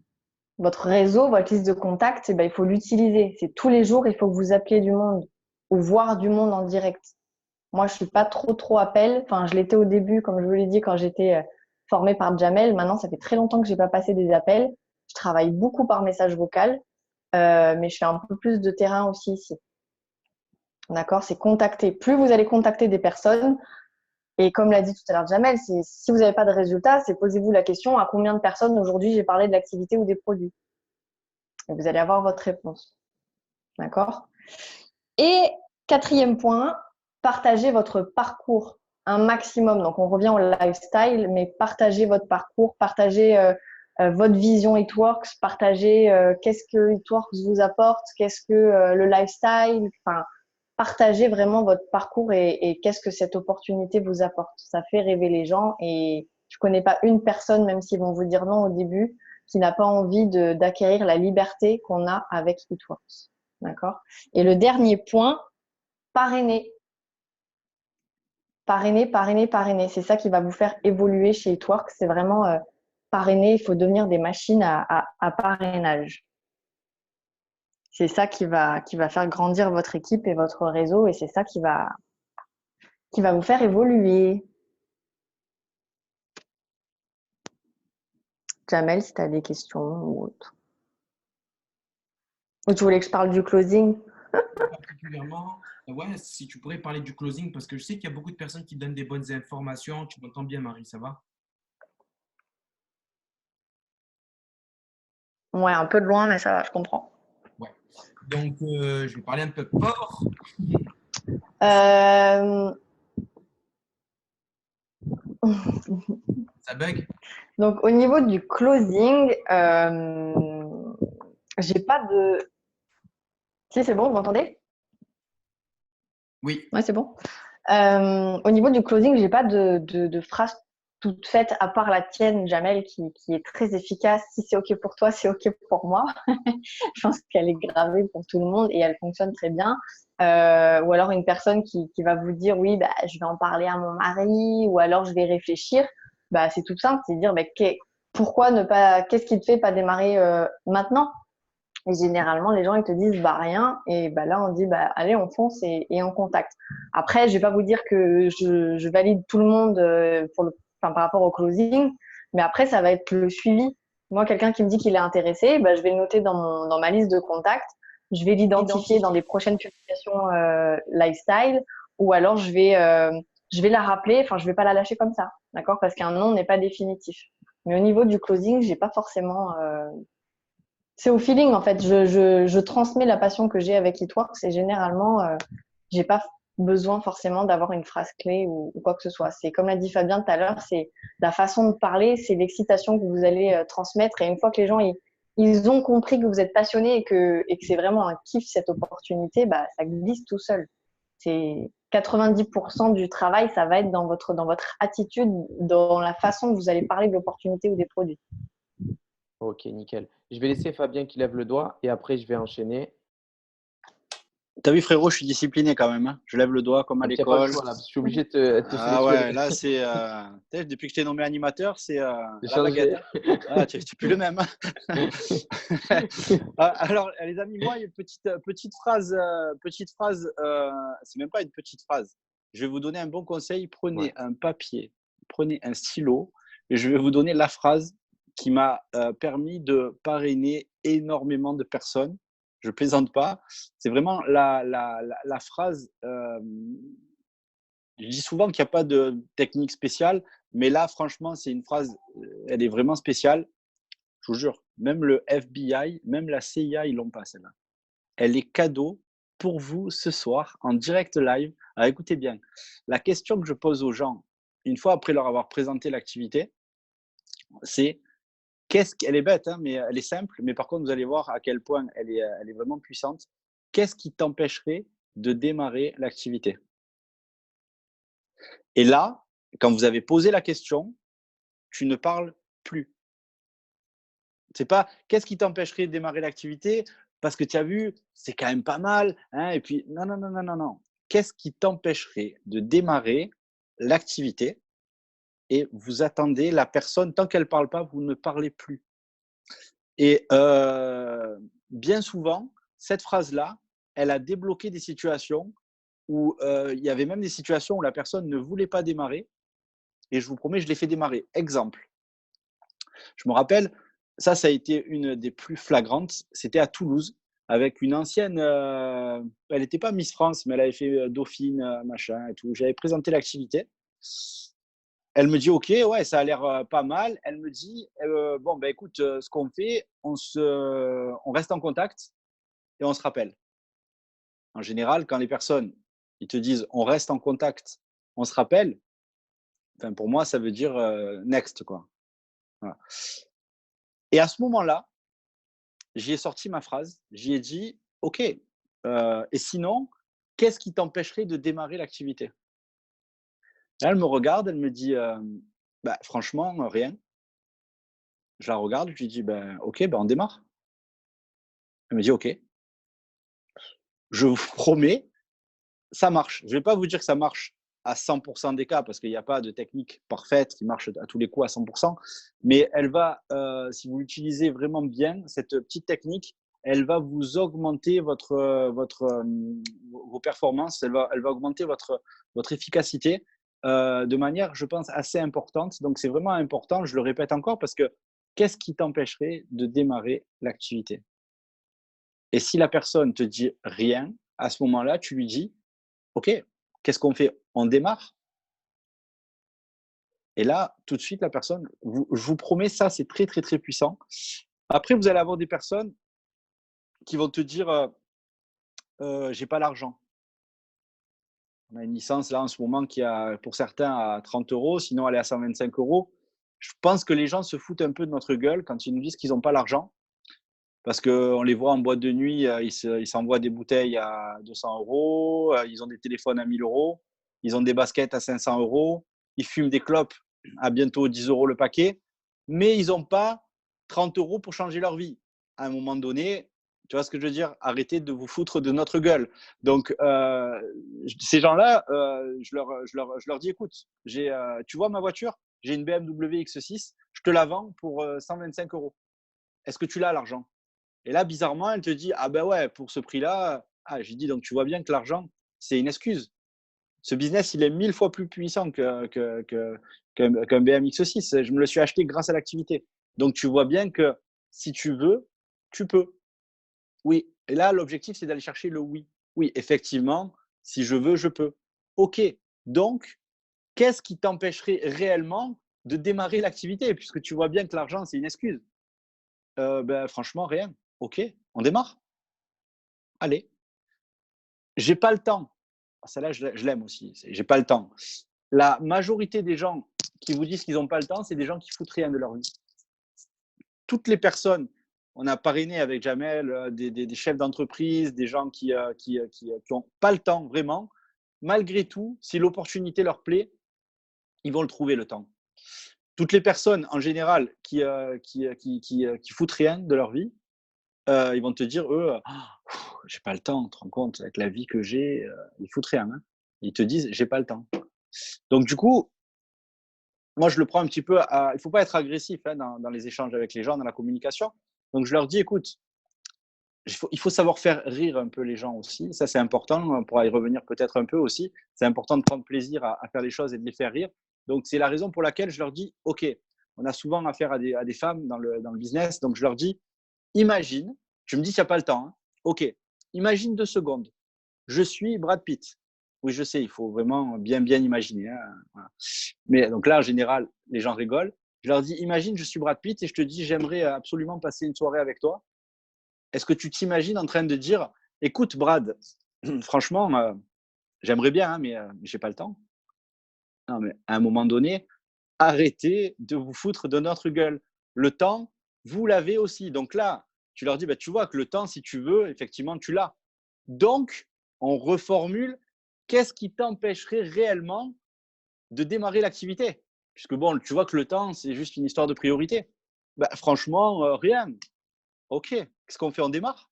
Votre réseau, votre liste de contacts, il faut l'utiliser. C'est tous les jours, il faut que vous appeliez du monde ou voir du monde en direct. Moi, je suis pas trop appel. Enfin, je l'étais au début, comme je vous l'ai dit, quand j'étais formée par Jamel. Maintenant, ça fait très longtemps que j'ai pas passé des appels. Je travaille beaucoup par message vocal, mais je fais un peu plus de terrain aussi ici. D'accord? C'est contacter. Plus vous allez contacter des personnes, et comme l'a dit tout à l'heure Jamel, si vous n'avez pas de résultat, c'est posez-vous la question à combien de personnes aujourd'hui j'ai parlé de l'activité ou des produits. Et vous allez avoir votre réponse. D'accord? Et quatrième point, partagez votre parcours un maximum. Donc, on revient au lifestyle, mais partagez votre parcours, partagez votre vision It-Works, partagez qu'est-ce que It-Works vous apporte, qu'est-ce que le lifestyle, enfin, partagez vraiment votre parcours et qu'est-ce que cette opportunité vous apporte. Ça fait rêver les gens et je connais pas une personne, même s'ils vont vous dire non au début, qui n'a pas envie d'acquérir la liberté qu'on a avec It-Works. D'accord? Et le dernier point, parrainer. Parrainer. C'est ça qui va vous faire évoluer chez It-Works. C'est vraiment parrainer. Il faut devenir des machines à parrainage. C'est ça qui va faire grandir votre équipe et votre réseau et c'est ça qui va vous faire évoluer. Jamel, si tu as des questions ou autre. Ou tu voulais que je parle du closing? Particulièrement, ouais, si tu pourrais parler du closing, parce que je sais qu'il y a beaucoup de personnes qui donnent des bonnes informations. Tu m'entends bien, Marie, ça va? Ouais, un peu de loin, mais ça va, je comprends. Ouais. Donc, je vais parler un peu fort. Ça bug? Donc, au niveau du closing, j'ai pas de. Si, c'est bon, vous m'entendez? Oui. Ouais, c'est bon. Au niveau du closing, j'ai pas de phrase toute faite à part la tienne, Jamel, qui est très efficace. Si c'est OK pour toi, c'est OK pour moi. Je pense qu'elle est gravée pour tout le monde et elle fonctionne très bien. Ou alors une personne qui va vous dire oui, bah, je vais en parler à mon mari ou alors je vais réfléchir. Bah, c'est tout simple, c'est dire bah, pourquoi ne pas, qu'est-ce qui te fait pas démarrer maintenant? Et généralement, les gens ils te disent bah rien et bah là on dit bah allez on fonce et on contacte. Après, je vais pas vous dire que je valide tout le monde par rapport au closing, mais après ça va être le suivi. Moi, quelqu'un qui me dit qu'il est intéressé, bah, je vais le noter dans ma liste de contacts. Je vais l'identifier dans des prochaines publications lifestyle ou alors je vais la rappeler. Enfin, je vais pas la lâcher comme ça, d'accord? Parce qu'un nom n'est pas définitif. Mais au niveau du closing, j'ai pas forcément c'est au feeling en fait. Je transmets la passion que j'ai avec It-Works et généralement, j'ai pas besoin forcément d'avoir une phrase clé ou quoi que ce soit. C'est comme l'a dit Fabien tout à l'heure, c'est la façon de parler, c'est l'excitation que vous allez transmettre. Et une fois que les gens ils ont compris que vous êtes passionné et que c'est vraiment un kiff cette opportunité, bah ça glisse tout seul. C'est 90% du travail, ça va être dans votre attitude, dans la façon que vous allez parler de l'opportunité ou des produits. Ok, nickel. Je vais laisser Fabien qui lève le doigt et après je vais enchaîner. T'as vu, frérot, je suis discipliné quand même. Hein. Je lève le doigt comme à Donc, il n'y a pas le l'école. choix là, parce que je suis obligé de te Ah ouais, sélectionner. là, c'est. Depuis que je t'ai nommé animateur, c'est J'ai la baguette. changé. Hein. Ah, tu n'es plus le même. Hein. Alors, les amis, moi, il y a une petite phrase. C'est même pas une petite phrase. Je vais vous donner un bon conseil. Prenez un papier, prenez un stylo, et je vais vous donner la phrase qui m'a permis de parrainer énormément de personnes. Je plaisante pas. C'est vraiment la phrase. Je dis souvent qu'il n'y a pas de technique spéciale, mais là, franchement, c'est une phrase, elle est vraiment spéciale. Je vous jure, même le FBI, même la CIA, ils l'ont pas celle-là. Elle est cadeau pour vous ce soir en direct live. Alors écoutez bien, la question que je pose aux gens, une fois après leur avoir présenté l'activité, c'est qu'est-ce qu'elle est bête, hein, mais elle est simple, mais par contre, vous allez voir à quel point elle est vraiment puissante. Qu'est-ce qui t'empêcherait de démarrer l'activité? Et là, quand vous avez posé la question, tu ne parles plus. C'est pas qu'est-ce qui t'empêcherait de démarrer l'activité parce que tu as vu, c'est quand même pas mal. Hein, et puis, non. Qu'est-ce qui t'empêcherait de démarrer l'activité et vous attendez la personne, tant qu'elle ne parle pas, vous ne parlez plus. Et bien souvent, cette phrase-là, elle a débloqué des situations où il y avait même des situations où la personne ne voulait pas démarrer et je vous promets, je l'ai fait démarrer. Exemple, je me rappelle, ça a été une des plus flagrantes, c'était à Toulouse avec une ancienne, elle n'était pas Miss France, mais elle avait fait, dauphine, machin et tout. J'avais présenté l'activité. Elle me dit: «OK, ouais, ça a l'air, pas mal». Elle me dit: Bon, bah, écoute, ce qu'on fait, on reste en contact et on se rappelle». En général, quand les personnes, ils te disent: «On reste en contact, on se rappelle», enfin, pour moi, ça veut dire, next, quoi. Voilà. Et à ce moment-là, j'y ai sorti ma phrase, j'y ai dit: «OK, et sinon, qu'est-ce qui t'empêcherait de démarrer l'activité?» Là, elle me regarde, elle me dit, «Bah, franchement, rien». Je la regarde, je lui dis: «Ben, OK, ben, on démarre». Elle me dit: «OK». Je vous promets, ça marche. Je vais pas vous dire que ça marche à 100 des cas parce qu'il y a pas de technique parfaite qui marche à tous les coups à 100, mais elle va, si vous l'utilisez vraiment bien, cette petite technique, elle va vous augmenter vos performances, elle va augmenter votre efficacité, de manière, je pense, assez importante. Donc c'est vraiment important, je le répète encore parce que qu'est-ce qui t'empêcherait de démarrer l'activité? Et si la personne te dit rien, à ce moment-là, tu lui dis: «OK, qu'est-ce qu'on fait? On démarre?» Et là, tout de suite, la personne, je vous promets, ça, c'est très, très, très puissant. Après, vous allez avoir des personnes qui vont te dire, «J'ai pas l'argent». On a une licence là en ce moment qui a pour certains à 30 €, sinon elle est à 125 €. Je pense que les gens se foutent un peu de notre gueule quand ils nous disent qu'ils ont pas l'argent. Parce qu'on les voit en boîte de nuit, ils s'envoient des bouteilles à 200 €, ils ont des téléphones à 1 000 €, ils ont des baskets à 500 €, ils fument des clopes à bientôt 10 € le paquet, mais ils ont pas 30 € pour changer leur vie. À un moment donné, tu vois ce que je veux dire? Arrêtez de vous foutre de notre gueule. Donc ces gens-là, je leur dis: «Écoute, tu vois ma voiture? J'ai une BMW X6, je te la vends pour, 125 €. Est-ce que tu l'as l'argent?» Et là, bizarrement, elle te dit: «Ah ben ouais, pour ce prix-là». Ah, j'ai dit: «Donc tu vois bien que l'argent, c'est une excuse. Ce business, il est 1000 fois plus puissant qu'un BMX6. Je me le suis acheté grâce à l'activité. Donc tu vois bien que si tu veux, tu peux». Oui. Et là, l'objectif, c'est d'aller chercher le oui. Oui, effectivement, si je veux, je peux. OK. Donc, qu'est-ce qui t'empêcherait réellement de démarrer l'activité? Puisque tu vois bien que l'argent, c'est une excuse. Ben, franchement, rien. OK, on démarre? Allez. J'ai pas le temps. Ah, celle-là, je l'aime aussi. J'ai pas le temps. La majorité des gens qui vous disent qu'ils n'ont pas le temps, c'est des gens qui foutent rien de leur vie. Toutes les personnes, on a parrainé avec Jamel des chefs d'entreprise, des gens qui ont pas le temps vraiment. Malgré tout, si l'opportunité leur plaît, ils vont le trouver le temps. Toutes les personnes en général qui foutent rien de leur vie, ils vont te dire, eux, j'ai pas le temps, tu te rends compte, avec la vie que j'ai, ils foutent rien, hein. Ils te disent, j'ai pas le temps. Donc, du coup, moi, je le prends un petit peu à. Il faut pas être agressif hein, dans les échanges avec les gens, dans la communication. Donc, je leur dis, écoute, il faut savoir faire rire un peu les gens aussi. Ça, c'est important. On pourra y revenir peut-être un peu aussi. C'est important de prendre plaisir à faire les choses et de les faire rire. Donc, c'est la raison pour laquelle je leur dis, OK, on a souvent affaire à des femmes dans le business. Donc, je leur dis, imagine, tu me dis qu'il n'y a pas le temps. Hein. OK, imagine 2 secondes. Je suis Brad Pitt. Oui, je sais, il faut vraiment bien, bien imaginer. Hein, voilà. Mais donc là, en général, les gens rigolent. Je leur dis, imagine, je suis Brad Pitt et je te dis, j'aimerais absolument passer une soirée avec toi. Est-ce que tu t'imagines en train de dire, écoute, Brad, franchement, j'aimerais bien, hein, mais j'ai pas le temps. Non, mais à un moment donné, arrêtez de vous foutre de notre gueule. Le temps, vous l'avez aussi. Donc là, tu leur dis, bah, tu vois que le temps, si tu veux, effectivement, tu l'as. Donc, on reformule, qu'est-ce qui t'empêcherait réellement de démarrer l'activité? Puisque bon, tu vois que le temps, c'est juste une histoire de priorité. Bah, franchement, rien. OK, qu'est-ce qu'on fait? On démarre?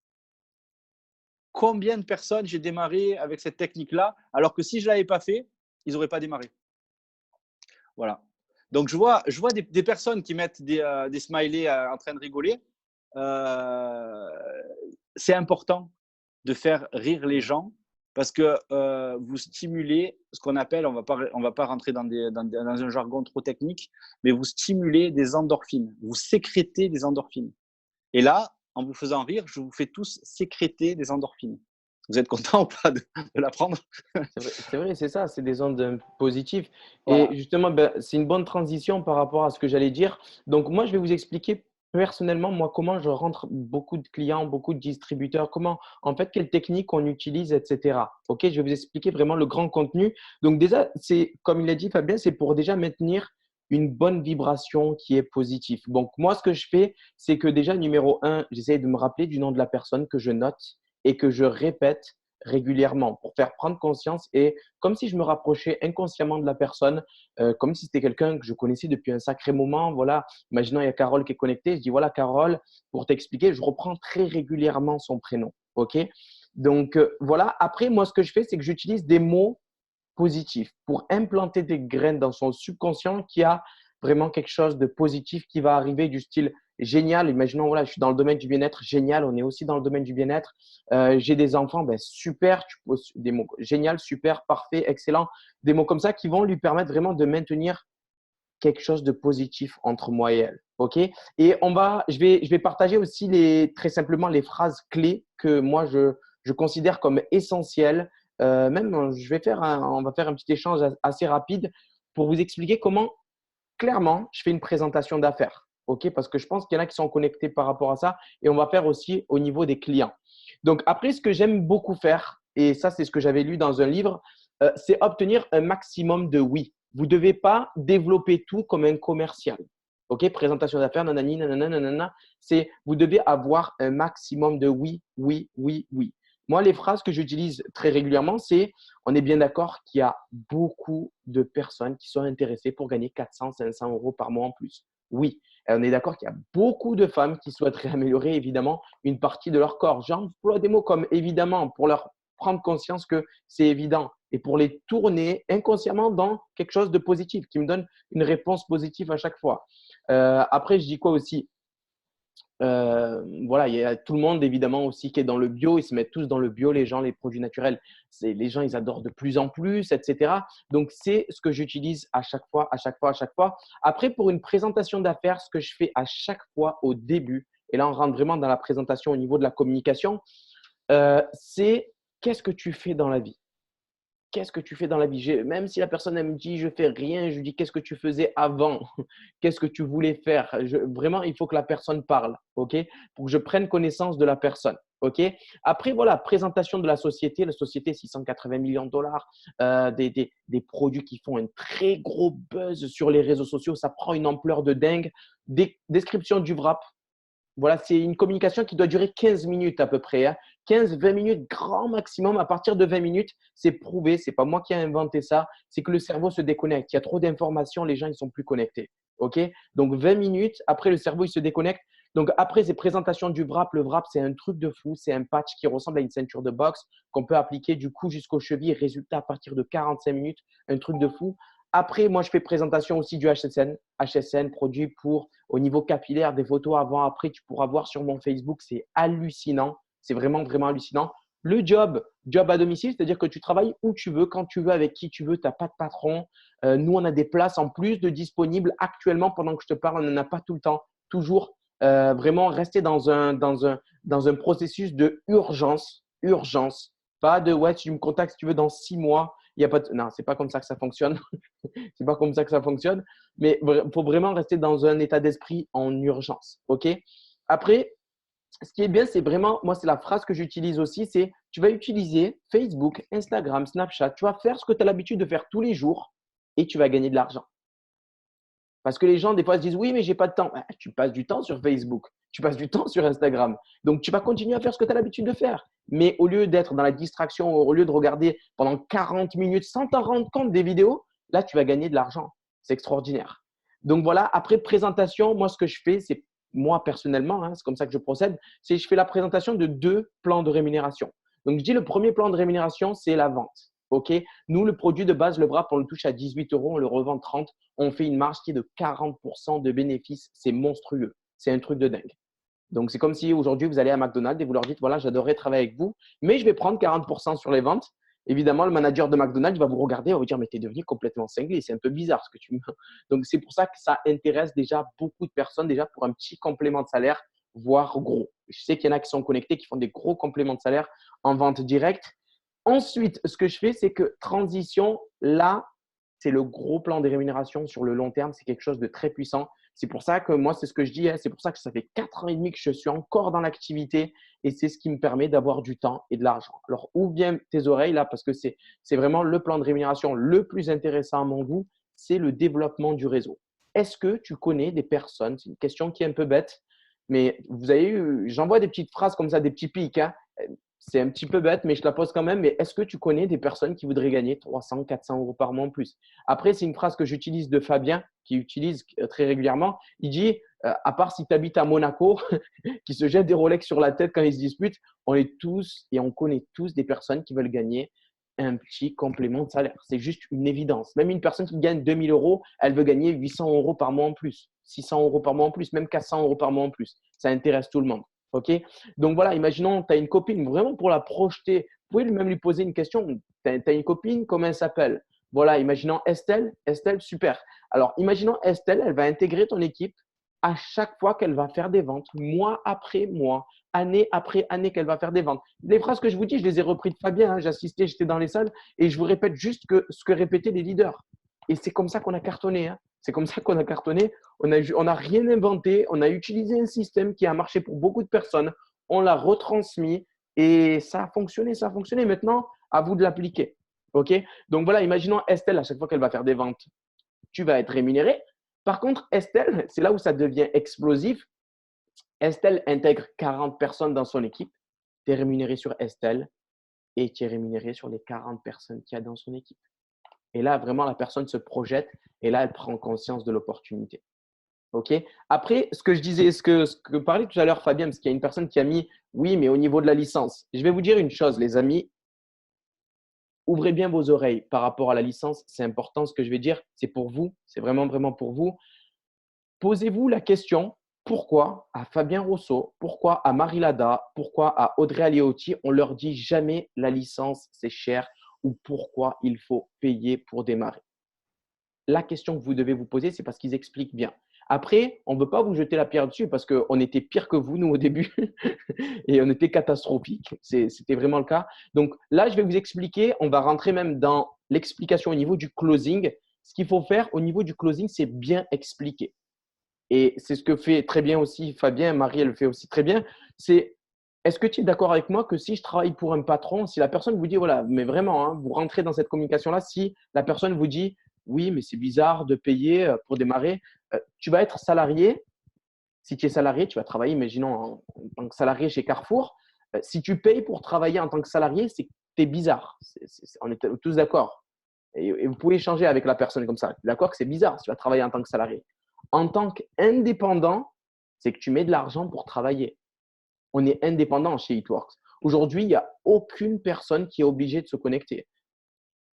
Combien de personnes j'ai démarré avec cette technique-là, alors que si je ne l'avais pas fait, ils n'auraient pas démarré? Voilà. Donc, je vois des personnes qui mettent des smileys en train de rigoler. Euh, c'est important de faire rire les gens parce que vous stimulez ce qu'on appelle, on va pas rentrer dans un jargon trop technique, mais vous stimulez des endorphines, vous sécrétez des endorphines. Et là, en vous faisant rire, je vous fais tous sécréter des endorphines. Vous êtes content ou pas de l'apprendre? C'est vrai, c'est ça, c'est des ondes positives. Et Voilà. justement, ben, c'est une bonne transition par rapport à ce que j'allais dire. Donc, moi, je vais vous expliquer personnellement, moi, comment je rentre beaucoup de clients, beaucoup de distributeurs, comment, en fait, quelles techniques on utilise, etc. OK, je vais vous expliquer vraiment le grand contenu. Donc, déjà, c'est, comme il a dit Fabien, c'est pour déjà maintenir une bonne vibration qui est positive. Donc, moi, ce que je fais, c'est que déjà, numéro un, j'essaie de me rappeler du nom de la personne que je note et que je répète régulièrement pour faire prendre conscience et comme si je me rapprochais inconsciemment de la personne, comme si c'était quelqu'un que je connaissais depuis un sacré moment. Voilà, imaginons il y a Carole qui est connectée, je dis voilà Carole, pour t'expliquer, je reprends très régulièrement son prénom. OK? Donc voilà, après moi ce que je fais, c'est que j'utilise des mots positif pour implanter des graines dans son subconscient qui a vraiment quelque chose de positif qui va arriver du style génial. Imaginons, voilà, je suis dans le domaine du bien-être, génial, on est aussi dans le domaine du bien-être. J'ai des enfants, ben, super, tu poses des mots génial, super, parfait, excellent, des mots comme ça qui vont lui permettre vraiment de maintenir quelque chose de positif entre moi et elle. OK? Et je vais partager aussi très simplement les phrases clés que moi je considère comme essentielles. Même, on va faire un petit échange assez rapide pour vous expliquer comment, clairement, je fais une présentation d'affaires. OK? Parce que je pense qu'il y en a qui sont connectés par rapport à ça et on va faire aussi au niveau des clients. Donc, après, ce que j'aime beaucoup faire, et ça, c'est ce que j'avais lu dans un livre, c'est obtenir un maximum de oui. Vous ne devez pas développer tout comme un commercial. OK? Présentation d'affaires, nanani, nanana, nanana. C'est vous devez avoir un maximum de oui, oui, oui, oui. Moi, les phrases que j'utilise très régulièrement, c'est on est bien d'accord qu'il y a beaucoup de personnes qui sont intéressées pour gagner 400, 500 euros par mois en plus. Oui, et on est d'accord qu'il y a beaucoup de femmes qui souhaiteraient améliorer évidemment une partie de leur corps. J'emploie des mots comme évidemment pour leur prendre conscience que c'est évident et pour les tourner inconsciemment dans quelque chose de positif qui me donne une réponse positive à chaque fois. Après, je dis quoi aussi? Voilà, il y a tout le monde évidemment aussi qui est dans le bio. Ils se mettent tous dans le bio, les gens, les produits naturels. Les gens, ils adorent de plus en plus, etc. Donc, c'est ce que j'utilise à chaque fois, à chaque fois, à chaque fois. Après, pour une présentation d'affaires, ce que je fais à chaque fois au début, et là, on rentre vraiment dans la présentation au niveau de la communication, c'est qu'est-ce que tu fais dans la vie? Qu'est-ce que tu fais dans la vie? Même si la personne elle me dit je fais rien, je lui dis qu'est-ce que tu faisais avant? Qu'est-ce que tu voulais faire? Vraiment, il faut que la personne parle, OK? Pour que je prenne connaissance de la personne, OK? Après, voilà, présentation de la société. La société, 680 millions de dollars, des produits qui font un très gros buzz sur les réseaux sociaux. Ça prend une ampleur de dingue. Description du wrap. Voilà, c'est une communication qui doit durer 15 minutes à peu près, hein. 15-20 minutes, grand maximum. À partir de 20 minutes, c'est prouvé. Ce n'est pas moi qui ai inventé ça. C'est que le cerveau se déconnecte. Il y a trop d'informations, les gens ne sont plus connectés. OK? Donc, 20 minutes, après, le cerveau, il se déconnecte. Donc, après, c'est présentation du wrap. Le wrap, c'est un truc de fou. C'est un patch qui ressemble à une ceinture de boxe qu'on peut appliquer du cou jusqu'aux chevilles. Résultat, à partir de 45 minutes, un truc de fou. Après, moi, je fais présentation aussi du HSN. HSN, produit pour, au niveau capillaire, des photos avant, après, tu pourras voir sur mon Facebook. C'est hallucinant. C'est vraiment, vraiment hallucinant. Le job à domicile, c'est-à-dire que tu travailles où tu veux, quand tu veux, avec qui tu veux. Tu n'as pas de patron. Nous, on a des places en plus de disponibles. Actuellement, pendant que je te parle, on n'en a pas tout le temps. Toujours vraiment rester dans un processus de urgence. Urgence. Pas de ouais, tu me contactes si tu veux dans 6 mois. Il y a pas de... Non, c'est pas comme ça que ça fonctionne. C'est pas comme ça que ça fonctionne. Mais il faut vraiment rester dans un état d'esprit en urgence. OK? Après, ce qui est bien, c'est vraiment, moi, c'est la phrase que j'utilise aussi, c'est tu vas utiliser Facebook, Instagram, Snapchat. Tu vas faire ce que tu as l'habitude de faire tous les jours et tu vas gagner de l'argent. Parce que les gens, des fois, se disent oui, mais j'ai pas de temps. Tu passes du temps sur Facebook, tu passes du temps sur Instagram. Donc, tu vas continuer à faire ce que tu as l'habitude de faire. Mais au lieu d'être dans la distraction, au lieu de regarder pendant 40 minutes sans t'en rendre compte des vidéos, là, tu vas gagner de l'argent. C'est extraordinaire. Donc, voilà, après présentation, moi, ce que je fais, c'est moi personnellement, hein, c'est comme ça que je procède, c'est je fais la présentation de 2 plans de rémunération. Donc, je dis le premier plan de rémunération, c'est la vente. OK? Nous, le produit de base, le wrap, on le touche à 18 euros, on le revend 30. On fait une marge qui est de 40% de bénéfices. C'est monstrueux. C'est un truc de dingue. Donc, c'est comme si aujourd'hui, vous allez à McDonald's et vous leur dites, voilà, j'adorerais travailler avec vous, mais je vais prendre 40% sur les ventes. Évidemment, le manager de McDonald's va vous regarder et va vous dire, mais tu es devenu complètement cinglé, c'est un peu bizarre ce que tu me… Donc, c'est pour ça que ça intéresse déjà beaucoup de personnes, déjà pour un petit complément de salaire, voire gros. Je sais qu'il y en a qui sont connectés, qui font des gros compléments de salaire en vente directe. Ensuite, ce que je fais, c'est que transition, là, c'est le gros plan de rémunération sur le long terme. C'est quelque chose de très puissant. C'est pour ça que moi, c'est ce que je dis. C'est pour ça que ça fait 4 ans et demi que je suis encore dans l'activité et c'est ce qui me permet d'avoir du temps et de l'argent. Alors, ouvre bien tes oreilles là parce que c'est vraiment le plan de rémunération le plus intéressant à mon goût. C'est le développement du réseau. Est-ce que tu connais des personnes? C'est une question qui est un peu bête, mais vous avez eu, j'envoie des petites phrases comme ça, des petits pics, hein. C'est un petit peu bête, mais je la pose quand même. Mais est-ce que tu connais des personnes qui voudraient gagner 300, 400 euros par mois en plus? Après, c'est une phrase que j'utilise de Fabien, qui utilise très régulièrement. Il dit, à part si tu habites à Monaco, qui se jette des Rolex sur la tête quand ils se disputent, on est tous et on connaît tous des personnes qui veulent gagner un petit complément de salaire. C'est juste une évidence. Même une personne qui gagne 2000 euros, elle veut gagner 800 euros par mois en plus, 600 euros par mois en plus, même 400 euros par mois en plus. Ça intéresse tout le monde. OK? Donc voilà, imaginons, tu as une copine, vraiment pour la projeter, vous pouvez même lui poser une question. Tu as une copine, comment elle s'appelle? Voilà, imaginons Estelle. Estelle, super. Alors, imaginons Estelle, elle va intégrer ton équipe à chaque fois qu'elle va faire des ventes, mois après mois, année après année qu'elle va faire des ventes. Les phrases que je vous dis, je les ai reprises de Fabien, hein, j'assistais, j'étais dans les salles et je vous répète juste ce que répétaient les leaders. Et c'est comme ça qu'on a cartonné. Hein. C'est comme ça qu'on a cartonné. On n'a rien inventé. On a utilisé un système qui a marché pour beaucoup de personnes. On l'a retransmis et ça a fonctionné. Ça a fonctionné. Maintenant, à vous de l'appliquer. OK? Donc voilà, imaginons Estelle, à chaque fois qu'elle va faire des ventes, tu vas être rémunéré. Par contre, Estelle, c'est là où ça devient explosif. Estelle intègre 40 personnes dans son équipe. Tu es rémunéré sur Estelle et tu es rémunéré sur les 40 personnes qu'il y a dans son équipe. Et là, vraiment, la personne se projette et là, elle prend conscience de l'opportunité. OK? Après, ce que je disais, ce que parlait tout à l'heure Fabien, parce qu'il y a une personne qui a mis « oui, mais au niveau de la licence ». Je vais vous dire une chose, les amis. Ouvrez bien vos oreilles par rapport à la licence. C'est important ce que je vais dire. C'est pour vous. C'est vraiment, vraiment pour vous. Posez-vous la question pourquoi à Fabien Rousseau, pourquoi à Marie Lada, pourquoi à Audrey Aliotti, on leur dit jamais la licence, c'est cher ou pourquoi il faut payer pour démarrer. La question que vous devez vous poser, c'est parce qu'ils expliquent bien. Après, on ne veut pas vous jeter la pierre dessus parce qu'on était pire que vous, nous, au début, et on était catastrophique. C'était vraiment le cas. Donc là, je vais vous expliquer, on va rentrer même dans l'explication au niveau du closing. Ce qu'il faut faire au niveau du closing, c'est bien expliquer. Et c'est ce que fait très bien aussi Fabien, Marie, elle le fait aussi très bien. C'est est-ce que tu es d'accord avec moi que si je travaille pour un patron, si la personne vous dit, voilà, mais vraiment, hein, vous rentrez dans cette communication-là, si la personne vous dit, oui, mais c'est bizarre de payer pour démarrer, tu vas être salarié. Si tu es salarié, tu vas travailler, imaginons, en tant que salarié chez Carrefour. Si tu payes pour travailler en tant que salarié, c'est que tu es bizarre. On est tous d'accord. Et vous pouvez échanger avec la personne comme ça. D'accord que c'est bizarre si tu vas travailler en tant que salarié. En tant qu'indépendant, c'est que tu mets de l'argent pour travailler. On est indépendant chez It-Works. Aujourd'hui, il n'y a aucune personne qui est obligée de se connecter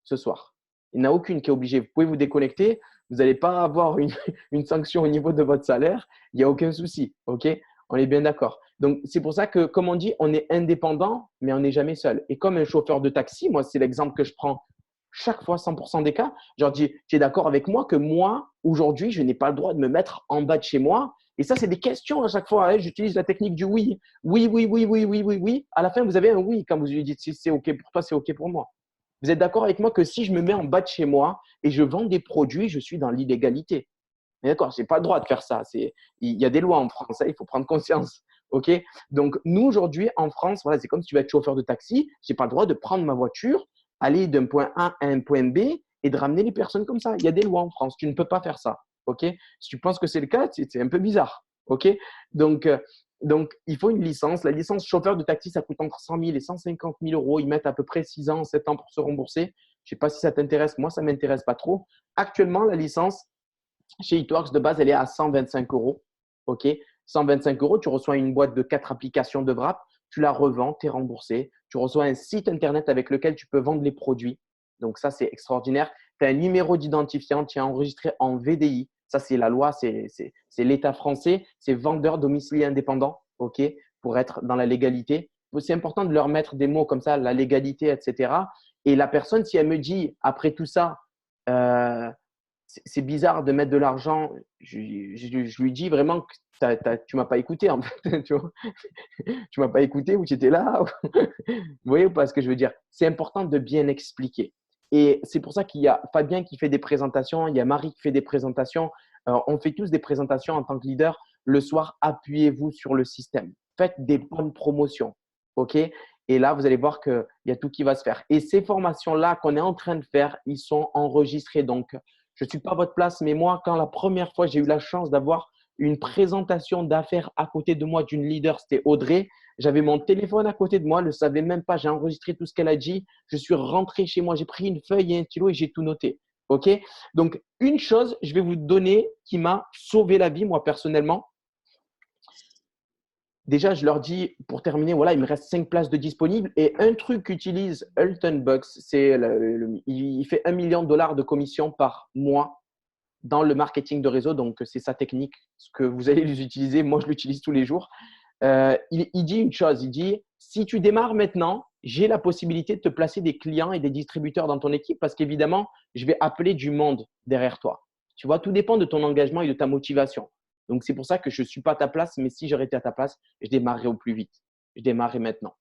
ce soir. Il n'y en a aucune qui est obligée. Vous pouvez vous déconnecter. Vous n'allez pas avoir une sanction au niveau de votre salaire. Il n'y a aucun souci. OK? On est bien d'accord. Donc, c'est pour ça que, comme on dit, on est indépendant, mais on n'est jamais seul. Et comme un chauffeur de taxi, moi, c'est l'exemple que je prends chaque fois, 100% des cas. Je leur dis, tu es d'accord avec moi que moi, aujourd'hui, je n'ai pas le droit de me mettre en bas de chez moi. Et ça, c'est des questions à chaque fois. Hein. J'utilise la technique du oui. Oui, oui, oui, oui, oui, oui, oui. À la fin, vous avez un oui quand vous lui dites si c'est OK pour toi, c'est OK pour moi. Vous êtes d'accord avec moi que si je me mets en bas de chez moi et je vends des produits, je suis dans l'illégalité. D'accord, je n'ai pas le droit de faire ça. Il y a des lois en France, hein, il faut prendre conscience. OK? Donc, nous, aujourd'hui, en France, voilà, c'est comme si tu vas être chauffeur de taxi. Je n'ai pas le droit de prendre ma voiture, aller d'un point A à un point B et de ramener les personnes comme ça. Il y a des lois en France. Tu ne peux pas faire ça. OK? Si tu penses que c'est le cas, c'est un peu bizarre. OK? Donc, il faut une licence. La licence chauffeur de taxi, ça coûte entre 100 000 et 150 000 euros. Ils mettent à peu près 6 ans, 7 ans pour se rembourser. Je ne sais pas si ça t'intéresse. Moi, ça ne m'intéresse pas trop. Actuellement, la licence chez It-Works, de base, elle est à 125 euros. OK? 125 euros, tu reçois une boîte de 4 applications de wrap. Tu la revends, tu es remboursé. Tu reçois un site internet avec lequel tu peux vendre les produits. Donc, ça, c'est extraordinaire. Tu as un numéro d'identifiant, tu es enregistré en VDI. Ça, c'est la loi, c'est l'État français. C'est vendeur domicilié indépendant, OK, pour être dans la légalité. C'est important de leur mettre des mots comme ça, la légalité, etc. Et la personne, si elle me dit, après tout ça, c'est bizarre de mettre de l'argent, je lui dis vraiment que tu ne m'as pas écouté, en fait. Tu vois, tu m'as pas écouté ou tu étais là. Vous voyez ou pas ce que je veux dire? C'est important de bien expliquer. Et c'est pour ça qu'il y a Fabien qui fait des présentations, il y a Marie qui fait des présentations. On fait tous des présentations en tant que leader. Le soir, appuyez-vous sur le système. Faites des bonnes promotions. OK? Et là, vous allez voir qu'il y a tout qui va se faire. Et ces formations-là qu'on est en train de faire, ils sont enregistrés. Donc, je ne suis pas à votre place, mais moi, quand la première fois, j'ai eu la chance d'avoir une présentation d'affaires à côté de moi d'une leader, c'était Audrey. J'avais mon téléphone à côté de moi, elle ne le savait même pas. J'ai enregistré tout ce qu'elle a dit. Je suis rentré chez moi, j'ai pris une feuille et un stylo et j'ai tout noté. OK? Donc, une chose, je vais vous donner qui m'a sauvé la vie, moi, personnellement. Déjà, je leur dis, pour terminer, voilà, il me reste 5 places de disponibles. Et un truc qu'utilise Hulton Bucks, c'est il fait $1 million de commission par mois dans le marketing de réseau. Donc, c'est sa technique, ce que vous allez les utiliser. Moi, je l'utilise tous les jours. Il dit une chose, il dit, si tu démarres maintenant, j'ai la possibilité de te placer des clients et des distributeurs dans ton équipe parce qu'évidemment, je vais appeler du monde derrière toi. Tu vois, tout dépend de ton engagement et de ta motivation. Donc, c'est pour ça que je ne suis pas à ta place, mais si j'aurais été à ta place, je démarrerais au plus vite. Je démarrerais maintenant.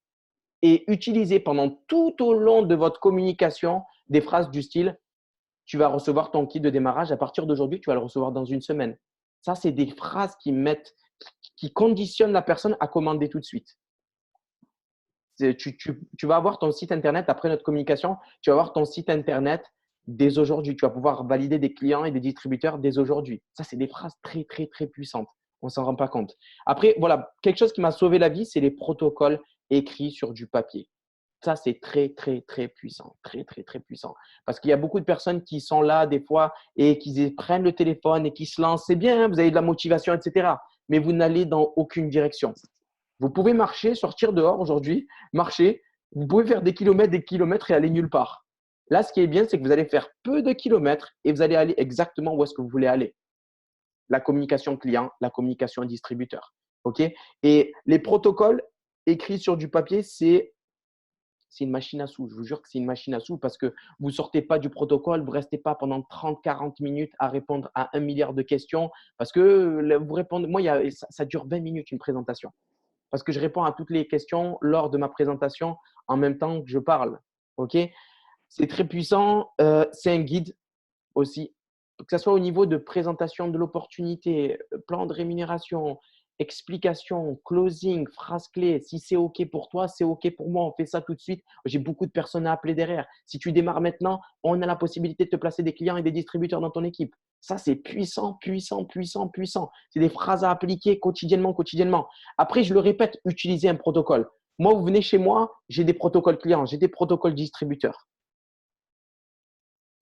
Et utilisez pendant tout au long de votre communication des phrases du style « Tu vas recevoir ton kit de démarrage à partir d'aujourd'hui, tu vas le recevoir dans une semaine. » Ça, c'est des phrases qui conditionnent la personne à commander tout de suite. Tu vas avoir ton site Internet après notre communication, tu vas avoir ton site Internet dès aujourd'hui. Tu vas pouvoir valider des clients et des distributeurs dès aujourd'hui. Ça, c'est des phrases très, très, très puissantes. On ne s'en rend pas compte. Après, voilà, quelque chose qui m'a sauvé la vie, c'est les protocoles écrits sur du papier. Ça, c'est très, très, très puissant. Très, très, très puissant. Parce qu'il y a beaucoup de personnes qui sont là des fois et qui prennent le téléphone et qui se lancent. C'est bien, hein, vous avez de la motivation, etc. Mais vous n'allez dans aucune direction. Vous pouvez marcher, sortir dehors aujourd'hui, marcher. Vous pouvez faire des kilomètres et aller nulle part. Là, ce qui est bien, c'est que vous allez faire peu de kilomètres et vous allez aller exactement où est-ce que vous voulez aller. La communication client, la communication distributeur. OK? Et les protocoles écrits sur du papier, c'est une machine à sous. Je vous jure que c'est une machine à sous parce que vous ne sortez pas du protocole, vous ne restez pas pendant 30-40 minutes à répondre à 1 milliard de questions parce que vous répondez. Moi, ça dure 20 minutes une présentation parce que je réponds à toutes les questions lors de ma présentation en même temps que je parle. OK? C'est très puissant. C'est un guide aussi, que ce soit au niveau de présentation de l'opportunité, plan de rémunération, explication, closing, phrase clé. Si c'est OK pour toi, c'est OK pour moi. On fait ça tout de suite. J'ai beaucoup de personnes à appeler derrière. Si tu démarres maintenant, on a la possibilité de te placer des clients et des distributeurs dans ton équipe. Ça, c'est puissant, puissant, puissant, puissant. C'est des phrases à appliquer quotidiennement, quotidiennement. Après, je le répète, utilisez un protocole. Moi, vous venez chez moi, j'ai des protocoles clients, j'ai des protocoles distributeurs.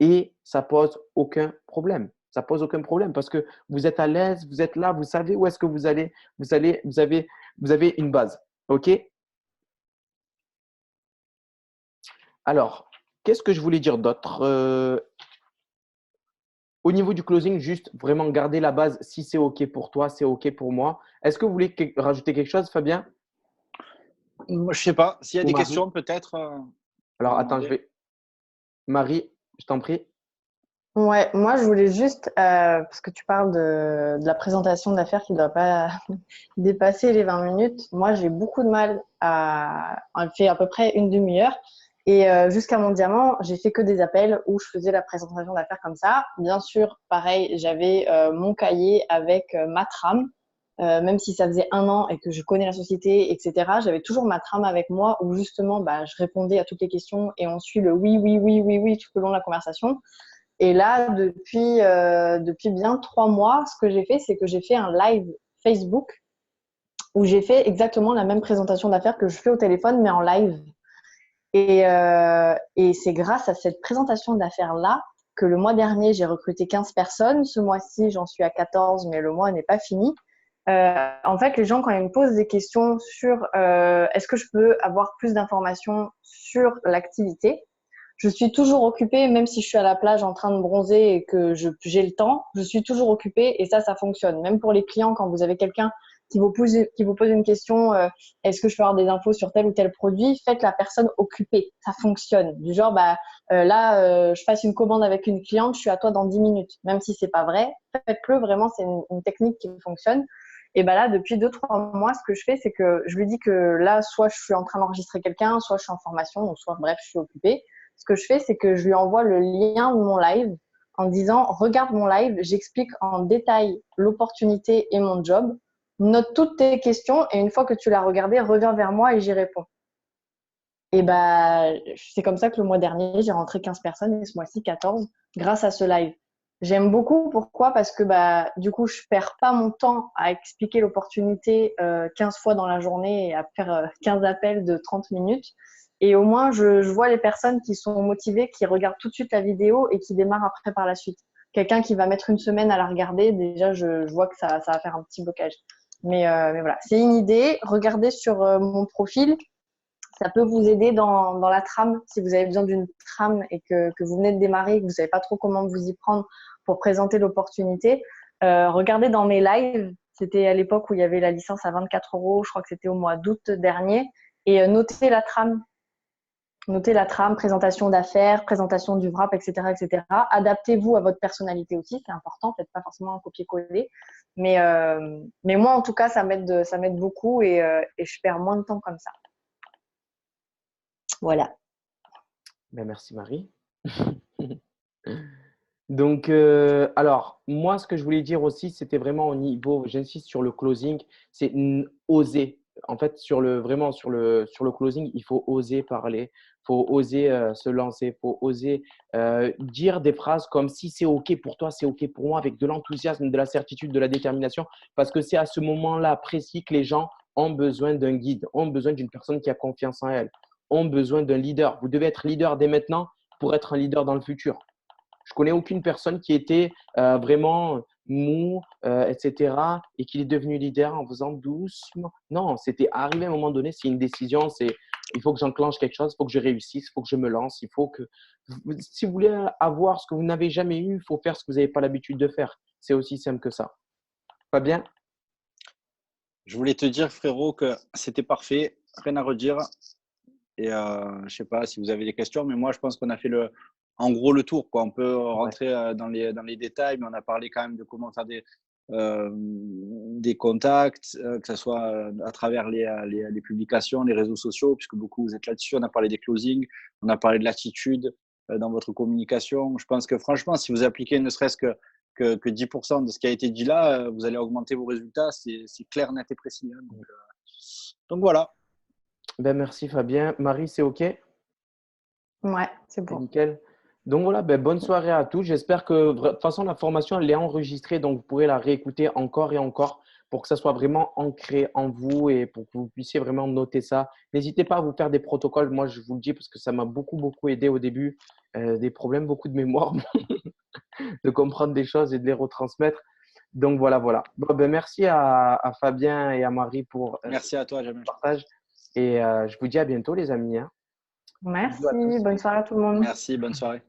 Et ça pose aucun problème. Ça pose aucun problème parce que vous êtes à l'aise, vous êtes là, vous savez où est-ce que vous allez. Vous avez une base. OK? Alors, qu'est-ce que je voulais dire d'autre? Au niveau du closing, juste vraiment garder la base. Si c'est OK pour toi, c'est OK pour moi. Est-ce que vous voulez rajouter quelque chose, Fabien? Je ne sais pas. S'il y a Ou des Marie? questions, peut-être. Alors, attends, Marie, je t'en prie. Ouais, moi je voulais juste, parce que tu parles de la présentation d'affaires qui ne doit pas dépasser les 20 minutes. Moi j'ai beaucoup de mal elle fait à peu près une demi-heure. Et jusqu'à mon diamant, j'ai fait que des appels où je faisais la présentation d'affaires comme ça. Bien sûr, pareil, j'avais mon cahier avec ma trame. Même si ça faisait 1 an et que je connais la société, etc., j'avais toujours ma trame avec moi où justement je répondais à toutes les questions et on suit le oui, oui, oui, oui, oui tout au long de la conversation. Et là, depuis bien 3 mois, ce que j'ai fait, c'est que j'ai fait un live Facebook où j'ai fait exactement la même présentation d'affaires que je fais au téléphone, mais en live. Et c'est grâce à cette présentation d'affaires-là que le mois dernier, j'ai recruté 15 personnes. Ce mois-ci, j'en suis à 14, mais le mois n'est pas fini. En fait, les gens, quand ils me posent des questions sur est-ce que je peux avoir plus d'informations sur l'activité, je suis toujours occupée, même si je suis à la plage en train de bronzer et que j'ai le temps, je suis toujours occupée et ça fonctionne. Même pour les clients, quand vous avez quelqu'un qui vous pose une question, est-ce que je peux avoir des infos sur tel ou tel produit, faites la personne occupée, ça fonctionne. Du genre, je passe une commande avec une cliente, je suis à toi dans 10 minutes. Même si c'est pas vrai, faites-le, vraiment, c'est une technique qui fonctionne. Et là, depuis 2-3 mois, ce que je fais, c'est que je lui dis que là, soit je suis en train d'enregistrer quelqu'un, soit je suis en formation, ou soit bref, je suis occupée. Ce que je fais, c'est que je lui envoie le lien de mon live en disant, regarde mon live, j'explique en détail l'opportunité et mon job. Note toutes tes questions et une fois que tu l'as regardé, reviens vers moi et j'y réponds. Et c'est comme ça que le mois dernier, j'ai rentré 15 personnes et ce mois-ci 14 grâce à ce live. J'aime beaucoup. Pourquoi? Parce que du coup, je perds pas mon temps à expliquer l'opportunité 15 fois dans la journée et à faire 15 appels de 30 minutes. Et au moins, je vois les personnes qui sont motivées, qui regardent tout de suite la vidéo et qui démarrent après par la suite. Quelqu'un qui va mettre une semaine à la regarder, déjà, je vois que ça va faire un petit blocage. Mais voilà, c'est une idée. Regardez sur mon profil. Ça peut vous aider dans la trame, si vous avez besoin d'une trame et que vous venez de démarrer et que vous ne savez pas trop comment vous y prendre pour présenter l'opportunité. Regardez dans mes lives, c'était à l'époque où il y avait la licence à 24 €, je crois que c'était au mois d'août dernier, et notez la trame. Notez la trame, présentation d'affaires, présentation du wrap, etc., etc. Adaptez-vous à votre personnalité aussi, c'est important, faites pas forcément un copier-coller. Mais moi, en tout cas, ça m'aide beaucoup et je perds moins de temps comme ça. Voilà. Merci Marie. Donc, alors, moi, ce que je voulais dire aussi, c'était vraiment au niveau, j'insiste sur le closing, c'est oser. En fait, vraiment sur le closing, il faut oser parler, il faut oser se lancer, il faut oser dire des phrases comme si c'est OK pour toi, c'est OK pour moi, avec de l'enthousiasme, de la certitude, de la détermination, parce que c'est à ce moment-là précis que les gens ont besoin d'un guide, ont besoin d'une personne qui a confiance en elle, ont besoin d'un leader. Vous devez être leader dès maintenant pour être un leader dans le futur. Je connais aucune personne qui était vraiment mou, etc., et qui est devenu leader en faisant doucement. Non, c'était arrivé à un moment donné, c'est une décision, il faut que j'enclenche quelque chose, il faut que je réussisse, il faut que je me lance, il faut que… Si vous voulez avoir ce que vous n'avez jamais eu, il faut faire ce que vous n'avez pas l'habitude de faire. C'est aussi simple que ça. Fabien? Je voulais te dire, frérot, que c'était parfait, rien à redire. Et je ne sais pas si vous avez des questions, mais moi, je pense qu'on a fait en gros le tour, quoi. On peut rentrer dans les détails, mais on a parlé quand même de comment faire des contacts, que ce soit à travers les publications, les réseaux sociaux, puisque beaucoup vous êtes là-dessus. On a parlé des closings, on a parlé de l'attitude dans votre communication. Je pense que franchement, si vous appliquez ne serait-ce que 10% de ce qui a été dit là, vous allez augmenter vos résultats. C'est clair, net et précis. Hein. Donc voilà. Merci Fabien. Marie, c'est OK? Ouais, c'est bon. Nickel. Donc voilà, bonne soirée à tous. J'espère que, de toute façon, la formation, elle est enregistrée, donc vous pourrez la réécouter encore et encore pour que ça soit vraiment ancré en vous et pour que vous puissiez vraiment noter ça. N'hésitez pas à vous faire des protocoles. Moi, je vous le dis parce que ça m'a beaucoup, beaucoup aidé au début. Des problèmes, beaucoup de mémoire, de comprendre des choses et de les retransmettre. Donc voilà. Bon, merci à Fabien et à Marie pour Merci à toi, Jamel. le partage. Et je vous dis à bientôt, les amis. Hein. Merci, bonne soirée à tout le monde. Merci, bonne soirée.